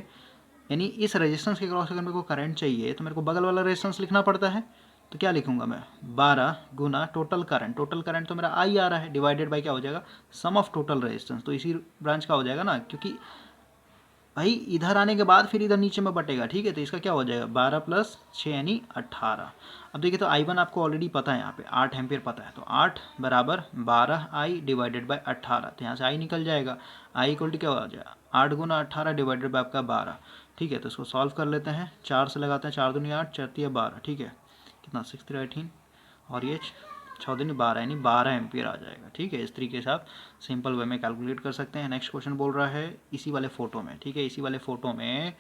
यानी इस रेजिस्टेंस के क्रॉस अगर मेरे को करंट चाहिए, तो मेरे को बगल वाला रेजिस्टेंस लिखना पड़ता है। तो क्या लिखूंगा मैं, 12 गुना टोटल करंट, टोटल करंट तो मेरा आई आ रहा है, डिवाइडेड बाई क्या हो जाएगा, सम ऑफ टोटल रेजिस्टेंस, तो इसी ब्रांच का हो जाएगा ना, क्योंकि भाई इधर आने के बाद फिर इधर नीचे में बटेगा, ठीक है। तो इसका क्या हो जाएगा 12 प्लस 6 यानी 18। अब देखिए तो I1 आपको ऑलरेडी पता है, यहाँ पे 8 एम्पियर पता है, तो 8 बराबर 12 आई डिवाइडेड बाई 18, तो यहाँ से आई निकल जाएगा। आई इक्वल टू क्या हो जाएगा 8 गुना 18 डिवाइडेड बाई आपका 12, ठीक है। तो इसको सॉल्व कर लेते हैं, 4 से लगाते हैं, 4 दूनी 8, 4 तिया 12, ठीक है। कितना 6 3 18, और ये 6 दूनी 12, यानी 12 एम्पियर आ जाएगा, ठीक है। इस तरीके से आप सिंपल वे में कैलकुलेट कर सकते हैं। नेक्स्ट क्वेश्चन बोल रहा है इसी वाले फोटो में, ठीक है, इसी वाले फोटो में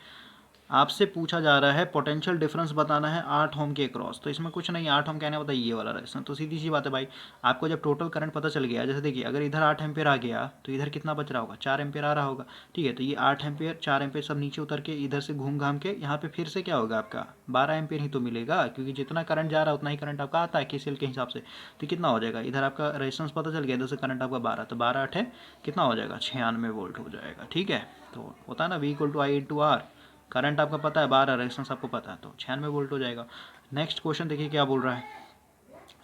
आपसे पूछा जा रहा है पोटेंशियल डिफरेंस बताना है 8 ओम के क्रॉस। तो इसमें कुछ नहीं, 8 ओम कहने बताइए ये वाला रेजिस्टेंस, तो सीधी सी बात है भाई, आपको जब टोटल करंट पता चल गया, जैसे देखिए अगर इधर 8 एम्पियर आ गया तो इधर कितना बच रहा होगा, 4 एम्पियर आ रहा होगा, ठीक है। तो ये 8 एम्पियर 4 एम्पियर सब नीचे उतर के इधर से घूम घाम के यहाँ पे फिर से क्या होगा आपका 12 एम्पियर ही तो मिलेगा, क्योंकि जितना करंट जा रहा है उतना ही करंट आपका आता है KCL के हिसाब से। तो कितना हो जाएगा, इधर आपका रेजिस्टेंस पता चल गया, इधर से करंट आपका 12, तो 12 8 है कितना हो जाएगा 96 वोल्ट हो जाएगा, ठीक है। तो होता है ना V equal to I into R, current आपका पता है 12, रेजिस्टेंस आपको पता है, तो 96 वोल्ट हो जाएगा। नेक्स्ट क्वेश्चन देखिए क्या बोल रहा है।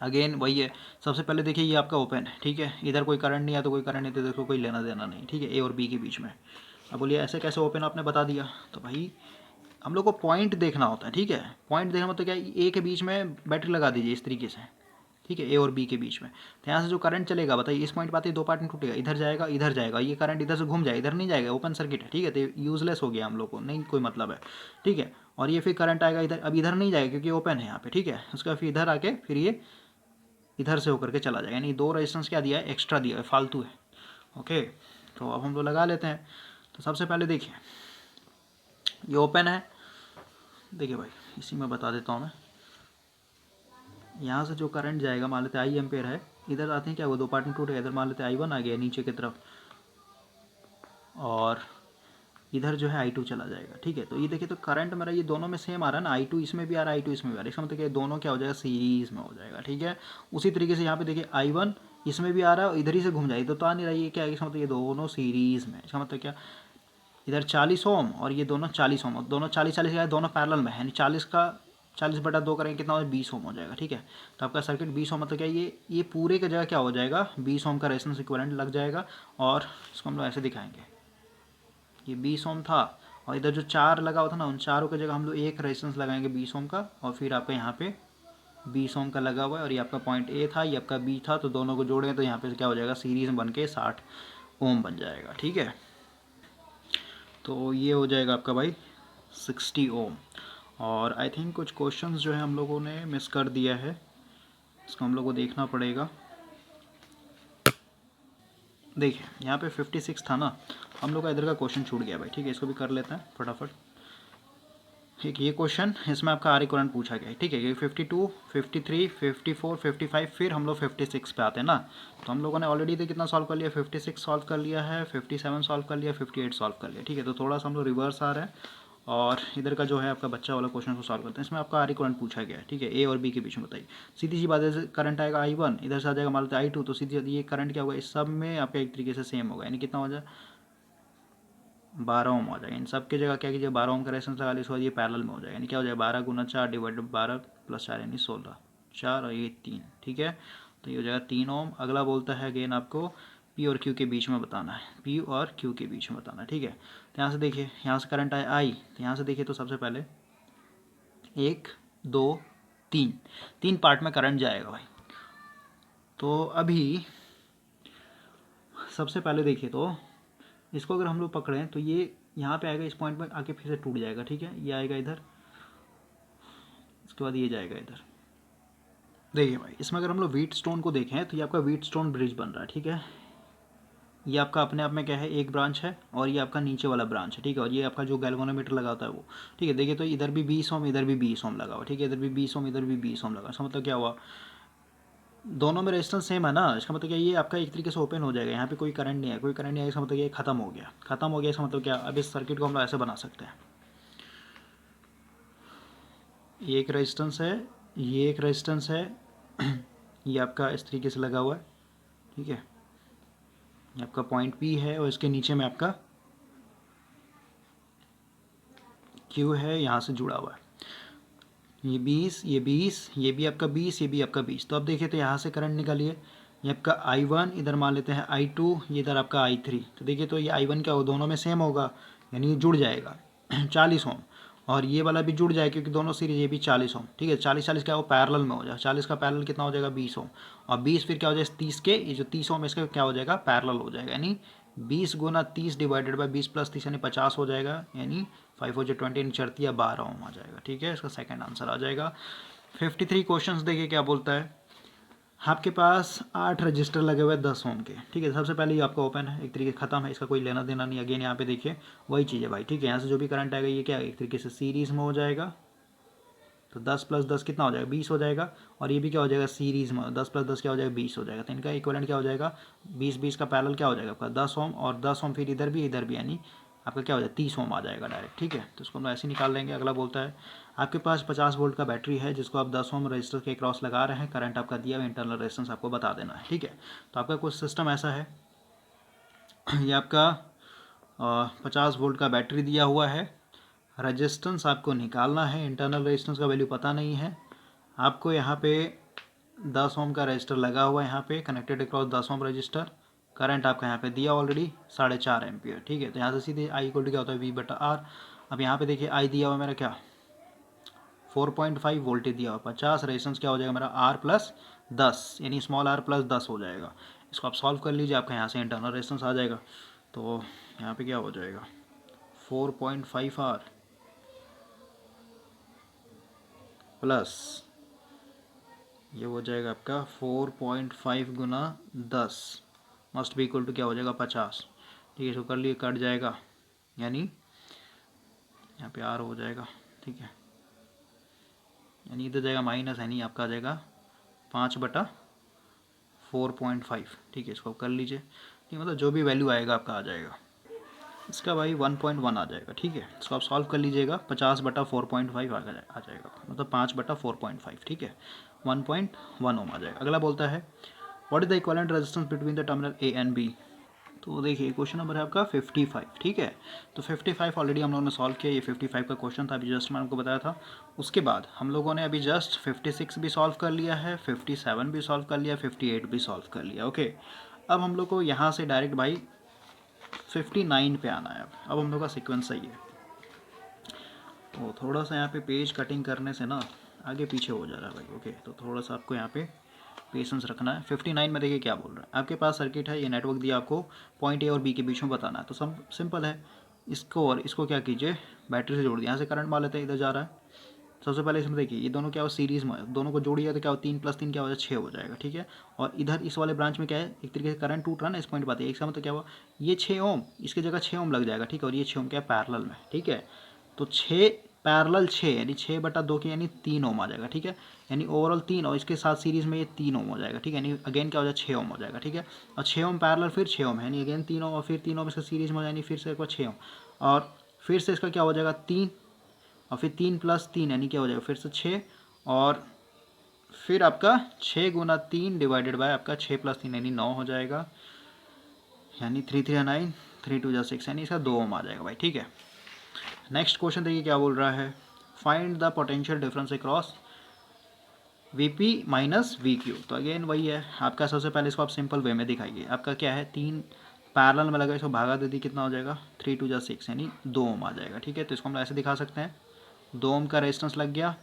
अगेन वही है, सबसे पहले देखिए ये आपका ओपन है, ठीक है, इधर कोई करंट नहीं है, तो कोई करंट नहीं, तो देखो कोई लेना देना नहीं, ठीक है, ए और बी के बीच में। अब बोलिए ऐसे कैसे ओपन आपने बता दिया, तो भाई हम लोग को पॉइंट देखना होता है, ठीक है। पॉइंट देखना मतलब क्या, ए के बीच में बैटरी लगा दीजिए इस तरीके से, ठीक है, ए और बी के बीच में। तो यहाँ से जो करंट चलेगा बताइए, इस पॉइंट पर आते ही 2 पार्ट में टूटेगा, इधर जाएगा इधर जाएगा, ये करंट इधर से घूम जाएगा, इधर नहीं जाएगा, ओपन सर्किट है, ठीक है। तो यूजलेस हो गया, हम लोग को नहीं कोई मतलब है, ठीक है। और ये फिर करंट आएगा इधर, अब इधर नहीं जाएगा क्योंकि ओपन है यहाँ पे, ठीक है। उसका फिर इधर आके फिर ये इधर से होकर के चला जाएगा, यानी 2 रेजिस्टेंस क्या दिया है, एक्स्ट्रा दिया है, फालतू है, ओके। तो अब हम लोग लगा लेते हैं। तो सबसे पहले देखिए ये ओपन है, देखिए भाई इसी में बता देता हूँ मैं। यहाँ से जो करंट जाएगा मान लेते आई एम्पेयर है, इधर आते हैं क्या वो 2 पार्ट में टूटेगा, इधर मान लेते आई 1 आ गया नीचे की तरफ, और इधर जो है I2 चला जाएगा, ठीक है। तो ये देखिए तो करंट मेरा ये दोनों में सेम आ रहा है ना, I2 इसमें भी आ रहा है, I2 इसमें भी आ रहा है, इसका मतलब क्या दोनों क्या हो जाएगा सीरीज में हो जाएगा, ठीक है। उसी तरीके से यहाँ पे देखिए I1 इसमें भी आ रहा है और इधर ही से घूम जाए, तो आ नहीं रहा, ये क्या है, इसका मतलब ये दोनों सीरीज में, इसका मतलब क्या, इधर 40 ओम और ये दोनों 40 ओम, दोनों 40 40 दोनों पैरेलल में है, यानी 40 का 40/2 करेंगे कितना हो, 20 ओम हो जाएगा, ठीक है। तो आपका सर्किट 20 ओम मतलब क्या, ये पूरे का जगह क्या हो जाएगा 20 ओम का रेजिस्टेंस इक्विवेलेंट लग जाएगा। और इसको हम लोग ऐसे दिखाएंगे, ये 20 ओम था, और इधर जो 4 लगा हुआ था ना, उन चारों की जगह हम लोग एक रेजिस्टेंस लगाएंगे 20 ओम का, और फिर आपका यहाँ पे 20 ओम का लगा हुआ है, और ये आपका पॉइंट ए था, ये आपका बी था, तो दोनों को जोड़ेंगे तो यहाँ पे क्या हो जाएगा सीरीज में बन के 60 ओम बन जाएगा, ठीक है। तो ये हो जाएगा आपका भाई 60 ओम। और आई थिंक कुछ क्वेश्चंस जो है हम लोगों ने मिस कर दिया है, इसको हम लोग को देखना पड़ेगा। देखिए यहाँ पे 56 था ना, हम लोग का इधर का क्वेश्चन छूट गया भाई, ठीक है। इसको भी कर लेते हैं फटाफट। ठीक, ये क्वेश्चन इसमें आपका आर इक्वलेंट पूछा गया है, ठीक है। ये 52, 53, 54, 55, फिर हम लोग 56 पे आते हैं ना। तो हम लोगों ने ऑलरेडी तो कितना सॉल्व कर लिया, 56 सॉल्व कर लिया है, 57 सॉल्व कर लिया, 58 सॉल्व कर लिया, ठीक है। तो थोड़ा सा हम लोग रिवर्स आ रहे हैं और इधर का जो है आपका बच्चा वाला क्वेश्चन को सॉल्व करते हैं। इसमें आपका आर इक्वलेंट पूछा गया है, ठीक है। ए और बी के बीच में बताइए। सीधी सी बात है, करंट आएगा I1, इधर से आ जाएगा मान लेते हैं I2, तो सीधी ये करंट क्या होगा, इस सब में आपका एक तरीके से सेम होगा, यानी कितना हो जाए 12 ओम हो जाएगा। इन सब की जगह क्या कीजिए 12 ओम का रेजिस्टेंस लगा लीजिए, इसके बाद ये पैरेलल में हो जाएगा, यानी क्या हो जाएगा 12 गुना 4 डिवाइडेड 12 प्लस 4 यानी 16, 4 और ये 3, ठीक है। तो ये हो जाएगा 3 ओम। अगला बोलता है अगेन आपको पी और क्यू के बीच में बताना है, पी और क्यू के बीच में बताना है, ठीक है। तो यहाँ से देखिए, यहाँ से करंट आए आई, तो यहाँ से देखिए तो सबसे पहले 1 2 3, 3 पार्ट में करंट जाएगा भाई। तो अभी सबसे पहले देखिए तो इसको अगर हम लोग पकड़ें तो ये यहाँ पे आएगा, इस पॉइंट में आके फिर से टूट जाएगा, ठीक है। ये आएगा इधर, इसके बाद ये जाएगा इधर। देखिए भाई, इसमें अगर हम लोग व्हीट स्टोन को देखें तो ये आपका व्हीट स्टोन ब्रिज बन रहा है, ठीक है। ये आपका अपने आप में क्या है, एक ब्रांच है और ये आपका नीचे वाला ब्रांच है, ठीक है। और ये आपका जो गैल्वेनोमीटर लगाता है वो, ठीक है। देखिए तो इधर भी 20 ओम, इधर भी 20 ओम लगा हुआ, ठीक है। इधर भी 20 ओम, इधर भी 20 ओम लगा। इसका मतलब क्या हुआ, दोनों में रेजिस्टेंस सेम है ना। इसका मतलब क्या, ये आपका एक तरीके से ओपन हो जाएगा, यहाँ पे कोई करंट नहीं है, कोई करंट नहीं है, इसका मतलब ये खत्म हो गया, खत्म हो गया। इसका मतलब क्या, अब इस सर्किट को हम लोग ऐसे बना सकते हैं, ये एक रेजिस्टेंस है, ये एक रेजिस्टेंस है, ये आपका इस तरीके से लगा हुआ है, ठीक है। ये आपका पॉइंट P है और इसके नीचे में आपका Q है, यहाँ से जुड़ा हुआ है। ये 20, ये 20, ये भी आपका 20, ये भी आपका 20। तो अब देखिए तो यहाँ से करंट निकालिए, ये आपका I1, इधर मान लेते हैं I2, ये इधर आपका I3। तो देखिए तो ये I1 क्या हो, दोनों में सेम होगा, यानी ये जुड़ जाएगा 40 ओम। और ये वाला भी जुड़ जाएगा क्योंकि दोनों सीरीज, ये भी 40 ओम, ठीक है। 40 40 क्या हो, पैरेलल में हो जाएगा। 40 का पैरेलल कितना हो जाएगा 20 ओम, और 20 फिर क्या हो जाएगा 30 के, ये जो 30 ओम इसका क्या हो जाएगा पैरेलल हो जाएगा, यानी 20 गुना 30 डिवाइडेड बाई 20 प्लस 30 यानी 50 हो जाएगा, यानी 5 हो जाए 20 चढ़ती है 12 ओम आ जाएगा, ठीक है। इसका सेकंड आंसर आ जाएगा। 53 क्वेश्चंस देखिए क्या बोलता है। आपके पास 8 रजिस्टर लगे हुए 10 ओम के, ठीक है। सबसे पहले ये आपका ओपन है, एक तरीके से खत्म है, इसका कोई लेना देना नहीं। अगेन यहाँ पे देखिए वही चीज़ है भाई, ठीक है। यहाँ से जो भी करंट आएगा ये क्या है, एक तरीके से सीरीज में हो जाएगा। तो 10 प्लस 10 कितना हो जाएगा 20 हो जाएगा, और ये भी क्या हो जाएगा सीरीज में, 10 प्लस 10 क्या हो जाएगा 20 हो जाएगा। तो इनका इक्विवेलेंट क्या हो जाएगा 20, 20 का पैरेलल क्या हो जाएगा आपका 10 ओम, और 10 ओम फिर इधर भी इधर भी, यानी आपका क्या हो जाएगा 30 ओम आ जाएगा डायरेक्ट, ठीक है। तो इसको हम ऐसे निकाल लेंगे। अगला बोलता है आपके पास 50 वोल्ट का बैटरी है जिसको आप 10 ओम रजिस्टर के क्रॉस लगा रहे हैं, करंट आपका दिया हुआ, इंटरनल रेजिस्टेंस आपको बता देना है, ठीक है। तो आपका कुछ सिस्टम ऐसा है, ये आपका 50 वोल्ट का बैटरी दिया हुआ है, रजिस्टेंस आपको निकालना है, इंटरनल रेजिस्टेंस का वैल्यू पता नहीं है आपको। यहाँ पे 10 ओम का रजिस्टर लगा हुआ है, यहाँ पे connected across 10 ohm resistor, current आपका यहाँ पे दिया ऑलरेडी 4.5 एम्पियर, ठीक है। तो यहाँ से सीधे आई इक्वल टू क्या होता है V/R। अब यहाँ पे देखिए आई दिया हुआ मेरा क्या 4.5 वोल्टेज दिया हुआ, 50 रेजिस्टेंस क्या हो जाएगा मेरा R प्लस 10, यानी स्मॉल r प्लस 10 हो जाएगा। इसको आप सॉल्व कर लीजिए, आपका यहाँ से इंटरनल रेजिस्टेंस आ जाएगा। तो यहाँ पे क्या हो जाएगा 4.5R प्लस ये हो जाएगा आपका 4.5 गुना 10 मस्ट बी इक्वल टू क्या हो जाएगा 50, ठीक है। इसको कर लिए कट जाएगा, यानी यहाँ पे R हो जाएगा, ठीक है। यानी इधर जाएगा माइनस, यानी आपका आ जाएगा 5/4.5, ठीक है। इसको कर लीजिए, ठीक, मतलब जो भी वैल्यू आएगा आपका आ जाएगा। इसका भाई 1.1 आ जाएगा, ठीक है। इसको आप सॉल्व कर लीजिएगा, 50/4.5 आ जाएगा, मतलब 5/4.5, ठीक है। 1.1 ओम आ जाएगा। अगला बोलता है what is the equivalent resistance between the terminal A and B. तो देखिए क्वेश्चन नंबर है आपका 55, ठीक है। तो 55 ऑलरेडी हम लोगों ने सॉल्व किया, ये 55 का क्वेश्चन था, अभी जस्ट मैंने आपको बताया था। उसके बाद हम लोगों ने अभी जस्ट 56 भी सॉल्व कर लिया है, 57 भी सॉल्व कर लिया, 58 भी सॉल्व कर लिया, ओके। अब हम लोग को यहाँ से डायरेक्ट भाई 59 पे आना है। अब हम लोग का सीक्वेंस सही है, तो थोड़ा सा यहाँ पे पेज कटिंग करने से ना आगे पीछे हो जा रहा है भाई, ओके। तो थोड़ा सा आपको यहाँ पे पेशेंस रखना है। 59 में देखिए क्या बोल रहा है, आपके पास सर्किट है, ये नेटवर्क दिया आपको, पॉइंट ए और बी के बीच में बताना है। तो सिंपल है, इसको और इसको क्या कीजिए बैटरी से जोड़ दिया, यहाँ से करंट मान लेते हैं इधर जा रहा है, सबसे पहले इसमें देखिए ये दोनों क्या हो सीरीज़ में, दोनों को जोड़िए तो क्या हो 3 + 3 क्या हो जाएगा 6 हो जाएगा, ठीक है। और इधर इस वाले ब्रांच में क्या है, एक तरीके से करंट टूट रहा है ना, इस पॉइंट बात है, एक समय तो क्या हुआ ये 6 ओम, इसकी जगह 6 ओम लग जाएगा, ठीक है। और ये 6 ओम क्या है पैरेलल में, ठीक है। तो 6 पैरेलल 6 यानी 6/2 की यानी 3 ओम आ जाएगा, ठीक है। यानी ओवरऑल 3 और इसके साथ सीरीज़ में ये 3 ओम हो जाएगा, ठीक है। यानी अगेन क्या हो जाएगा 6 ओम हो जाएगा, ठीक है। और 6 ओम पैरेलल फिर 6 ओम है, यानी अगेन 3 ओम और फिर 3 ओम इसका सीरीज़ में हो यानी फिर से एक बार 6 ओम, और फिर से इसका क्या हो जाएगा 3 और फिर 3 + 3 यानी क्या हो जाएगा फिर से 6, और फिर आपका 6 × 3 डिवाइडेड बाय आपका 6 + 3 यानी 9 हो जाएगा, यानी 3 3 9, 3 2 6 यानी इसका 2 ओम आ जाएगा भाई, ठीक है। नेक्स्ट क्वेश्चन देखिए क्या बोल रहा है, find the potential difference across Vp minus Vq। तो अगेन वही है आपका, सबसे पहले इसको आप सिंपल वे में दिखाइए। आपका क्या है 3 पैरेलल में लगा, इसको भागा दे दी कितना हो जाएगा 3 2 6 यानी 2 ओम आ जाएगा, ठीक है। तो इसको हम ऐसे दिखा सकते हैं 2 ओम का रेजिस्टेंस लग गया,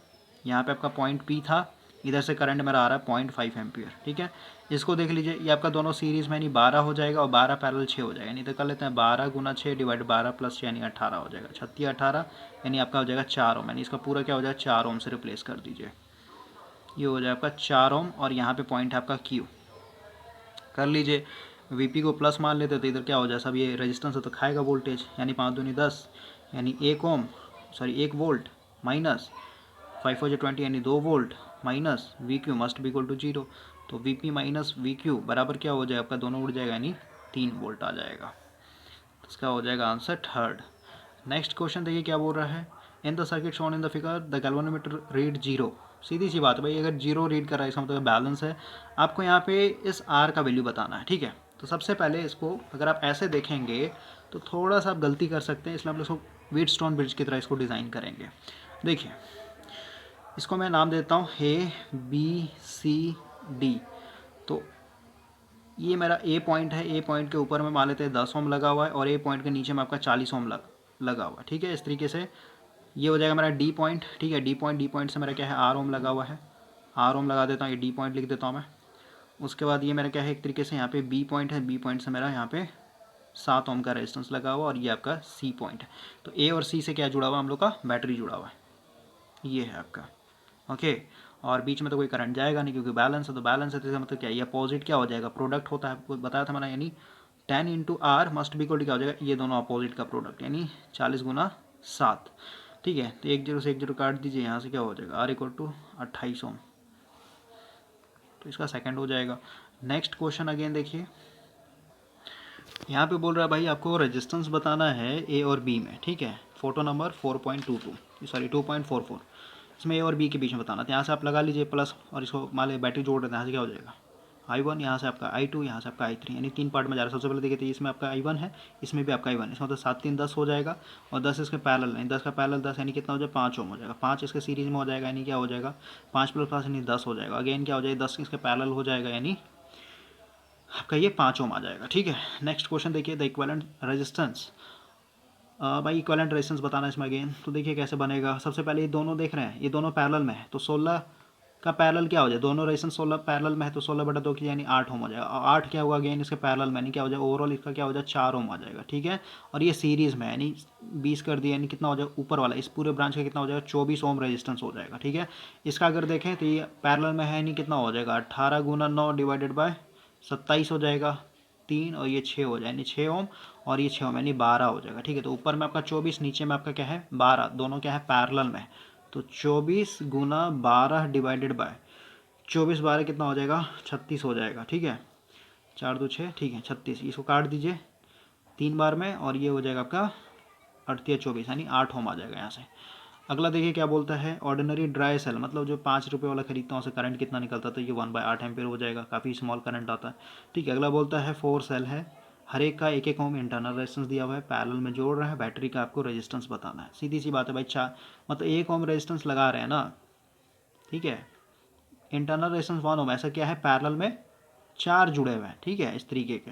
यहाँ पे आपका पॉइंट P था, इधर से करंट मेरा आ रहा है 0.5 एम्पियर, ठीक है। इसको देख लीजिए ये आपका दोनों सीरीज़ में यानी 12 हो जाएगा और 12 पैरेलल 6 हो जाएगा, यानी तो कर लेते हैं 12 × 6 डिवाइड 12 + 6 यानी 18 हो जाएगा, 36 18 यानी आपका हो जाएगा 4 ओम, यानी इसका पूरा क्या हो जाएगा 4 ओम से रिप्लेस कर दीजिए, ये हो जाएगा आपका 4 ओम। और यहाँ पे पॉइंट है आपका Q, कर लीजिए। Vp को प्लस मान लेते तो इधर क्या हो जाए सब ये रेजिस्टेंस है तो खाएगा वोल्टेज, यानी 5 दूनी 10 यानी 1 ओम, सॉरी 1 वोल्ट, माइनस 5 4 20 यानी 2 volt, minus Vq must be equal to 0। तो Vp माइनस Vq बराबर क्या हो जाएगा आपका, दोनों उड़ जाएगा यानी 3 वोल्ट आ जाएगा। इसका हो जाएगा आंसर थर्ड। नेक्स्ट क्वेश्चन देखिए क्या बोल रहा है, in the circuit shown in the figure the galvanometer read 0। सीधी सी बात है भाई, अगर 0 रीड कर रहा है इसका मतलब बैलेंस है। आपको यहाँ पे इस R का वैल्यू बताना है, ठीक है। तो सबसे पहले इसको अगर आप ऐसे देखेंगे तो थोड़ा सा आप गलती कर सकते हैं, इसलिए हम इसको व्हीटस्टोन ब्रिज की तरह इसको डिज़ाइन करेंगे। देखिए इसको मैं नाम देता हूँ ABCD। तो ये मेरा ए पॉइंट है, ए पॉइंट के ऊपर में मान लेते हैं 10 ओम लगा हुआ है और ए पॉइंट के नीचे में आपका 40 ओम लगा हुआ है, ठीक है। इस तरीके से ये हो जाएगा मेरा डी पॉइंट, ठीक है। डी पॉइंट से मेरा क्या है आर ओम लगा हुआ है, आर ओम लगा देता हूँ, ये डी पॉइंट लिख देता हूँ मैं। उसके बाद ये मेरा क्या है एक तरीके से यहाँ पे बी पॉइंट है, बी पॉइंट से मेरा यहाँ पे 7 ओम का रेजिस्टेंस लगा हुआ और ये आपका सी पॉइंट है। तो ए और सी से क्या जुड़ा हुआ हम लोग का बैटरी जुड़ा हुआ है, ये है आपका, ओके। और बीच में तो कोई करंट जाएगा नहीं क्योंकि बैलेंस है, तो बैलेंस है तो इसका मतलब क्या है ये अपोजिट क्या हो जाएगा प्रोडक्ट होता है, आपको बताया था मैंने, यानी 10 × R must be equal to क्या हो जाएगा ये दोनों अपोजिट का प्रोडक्ट, यानी 40 × 7, ठीक है। तो 1 0 से 1 0 काट दीजिए, यहाँ से क्या हो जाएगा R = 28 ओम, तो इसका सेकंड हो जाएगा। नेक्स्ट क्वेश्चन अगेन देखिए यहाँ पे बोल रहा है भाई आपको रेजिस्टेंस बताना है ए और बी में, ठीक है। फोटो नंबर 4.22 सॉरी 2.44, इसमें ए और बी के बीच में बताना। तो यहाँ से आप लगा लीजिए प्लस और इसको मान लीजिए बैटरी जोड़ देते हैं, यहाँ से क्या हो जाएगा I1, यहाँ से आपका I2, यहाँ से आपका I3, यानी 3 पार्ट में जा रहा है। सबसे पहले देखिए तो इसमें आपका I1 है, इसमें भी आपका I1 है, इसमें तो 7 3 10 हो जाएगा और 10 इसके पैरेलल है, 10 का पैरेलल 10 यानी कितना हो जाएगा 5 ओम हो जाएगा, 5 इसके सीरीज में हो जाएगा यानी क्या हो जाएगा 5 + 5 यानी 10 हो जाएगा। अगेन क्या हो जाएगा 10 इसके पैरेलल हो जाएगा यानी आपका ये 5 ओम आ जाएगा, ठीक है। नेक्स्ट क्वेश्चन देखिए द इक्विवेलेंट रेजिस्टेंस, भाई इक्विवेलेंट रेजिस्टेंस बताना है इसमें अगेन। तो देखिए कैसे बनेगा, सबसे पहले ये दोनों देख रहे हैं ये दोनों पैरेलल में है, तो 16 का पैरेलल क्या हो जाए, दोनों रेजिस्टेंस 16 पैरेलल में है तो 16/2 की यानी 8 ओम हो जाएगा। और 8 क्या हुआ अगेन इसके पैरेलल में यानी क्या हो जाएगा ओवरऑल इसका क्या हो जाएगा 4 ओम आ जाएगा, ठीक है। और ये सीरीज़ में यानी 20 कर दिया यानी कितना हो जाएगा ऊपर वाला इस पूरे ब्रांच का कितना हो जाएगा 24 ओम रेजिस्टेंस हो जाएगा, ठीक है। इसका अगर देखें तो ये पैरेलल में है यानी कितना हो जाएगा 18 × 9 डिवाइडेड बाय 27 हो जाएगा 3 और ये 6 हो जाए यानी 6 ओम और ये 6 ओम यानी 12 हो जाएगा, ठीक है। तो ऊपर में आपका 24 नीचे में आपका क्या है 12, दोनों क्या है पैरेलल में, तो 24 × 12 डिवाइडेड बाय 24 12 कितना हो जाएगा 36 हो जाएगा, ठीक है। 4 2 6, ठीक है 36, इसको काट दीजिए 3 बार में और ये हो जाएगा आपका 38 24 यानी 8 ओम आ जाएगा यहाँ से। अगला देखिए क्या बोलता है ऑर्डिनरी ड्राई सेल, मतलब जो 5 रुपये वाला खरीदता हूँ उसे करंट कितना निकलता है, तो ये 1/8 एम्पियर हो जाएगा, काफ़ी स्मॉल करंट आता है, ठीक है। अगला बोलता है 4 सेल है, हर एक का 1 1 ओम इंटरनल रेजिस्टेंस दिया हुआ है, पैरेलल में जोड़ रहा है, बैटरी का आपको रेजिस्टेंस बताना है। सीधी सी बात है भाई, मतलब 1 ओम रेजिस्टेंस लगा रहे हैं ना, ठीक है। इंटरनल रेजिस्टेंस 1 ओम, ऐसा क्या है पैरेलल में 4 जुड़े हुए हैं, ठीक है इस तरीके के।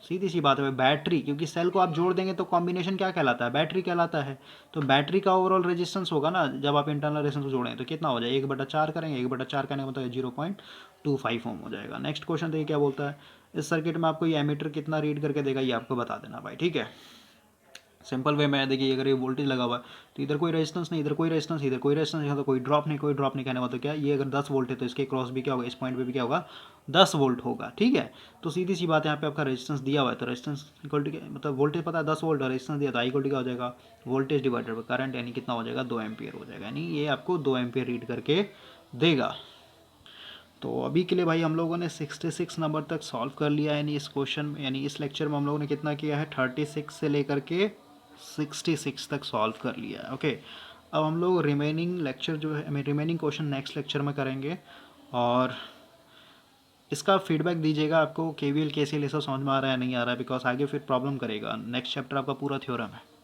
सीधी सी बात है बैटरी, क्योंकि सेल को आप जोड़ देंगे तो कॉम्बिनेशन क्या कहलाता है बैटरी कहलाता है। तो बैटरी का ओवरऑल रेजिस्टेंस होगा ना जब आप इंटरनल रेजिस्टेंस को जोड़ें तो कितना हो जाए 1/4 करेंगे, 1/4 करने का मतलब 0.25 ओम हो जाएगा। नेक्स्ट क्वेश्चन देखिए क्या बोलता है इस सर्किट में आपको ये एमीटर कितना रीड करके देगा ये आपको बता देना भाई, ठीक है। सिंपल वे में देखिए, अगर ये वोल्टेज लगा हुआ है तो इधर कोई रेजिस्टेंस नहीं, इधर कोई रेजिस्टेंस, इधर कोई रेजिस्टेंस, यहाँ तो कोई ड्रॉप नहीं, कोई ड्रॉप नहीं, कहने मतलब क्या, ये अगर 10 वोल्ट है तो इसके क्रॉस भी क्या होगा, इस पॉइंट पे भी क्या होगा, 10 वोल्ट होगा। ठीक है, तो सीधी सी बात है, यहाँ पे आपका रेजिस्टेंस दिया हुआ है तो रेजिस्टेंस इक्वल टू, मतलब वोल्टेज पता है 10 वोल्ट और रेजिस्टेंस दिया, तो आई इक्वल टू क्या हो जाएगा, वोल्टेज डिवाइडेड बाय करंट, यानी कितना हो जाएगा, 2 एम्पियर हो जाएगा, यानी ये आपको 2 एम्पियर रीड करके देगा। तो अभी के लिए भाई हम लोगों ने 66 नंबर तक सॉल्व कर लिया है, यानी इस क्वेश्चन में, यानी इस लेक्चर में हम लोगों ने कितना किया है, 36 से लेकर के 66 तक सॉल्व कर लिया है। ओके, अब हम लोग रिमेनिंग लेक्चर जो है, रिमेनिंग क्वेश्चन नेक्स्ट लेक्चर में करेंगे, और इसका फीडबैक दीजिएगा, आपको केवीएल केसीएल ये सब समझ में आ रहा है नहीं आ रहा है, बिकॉज आगे फिर प्रॉब्लम करेगा। नेक्स्ट चैप्टर आपका पूरा थ्योरम है।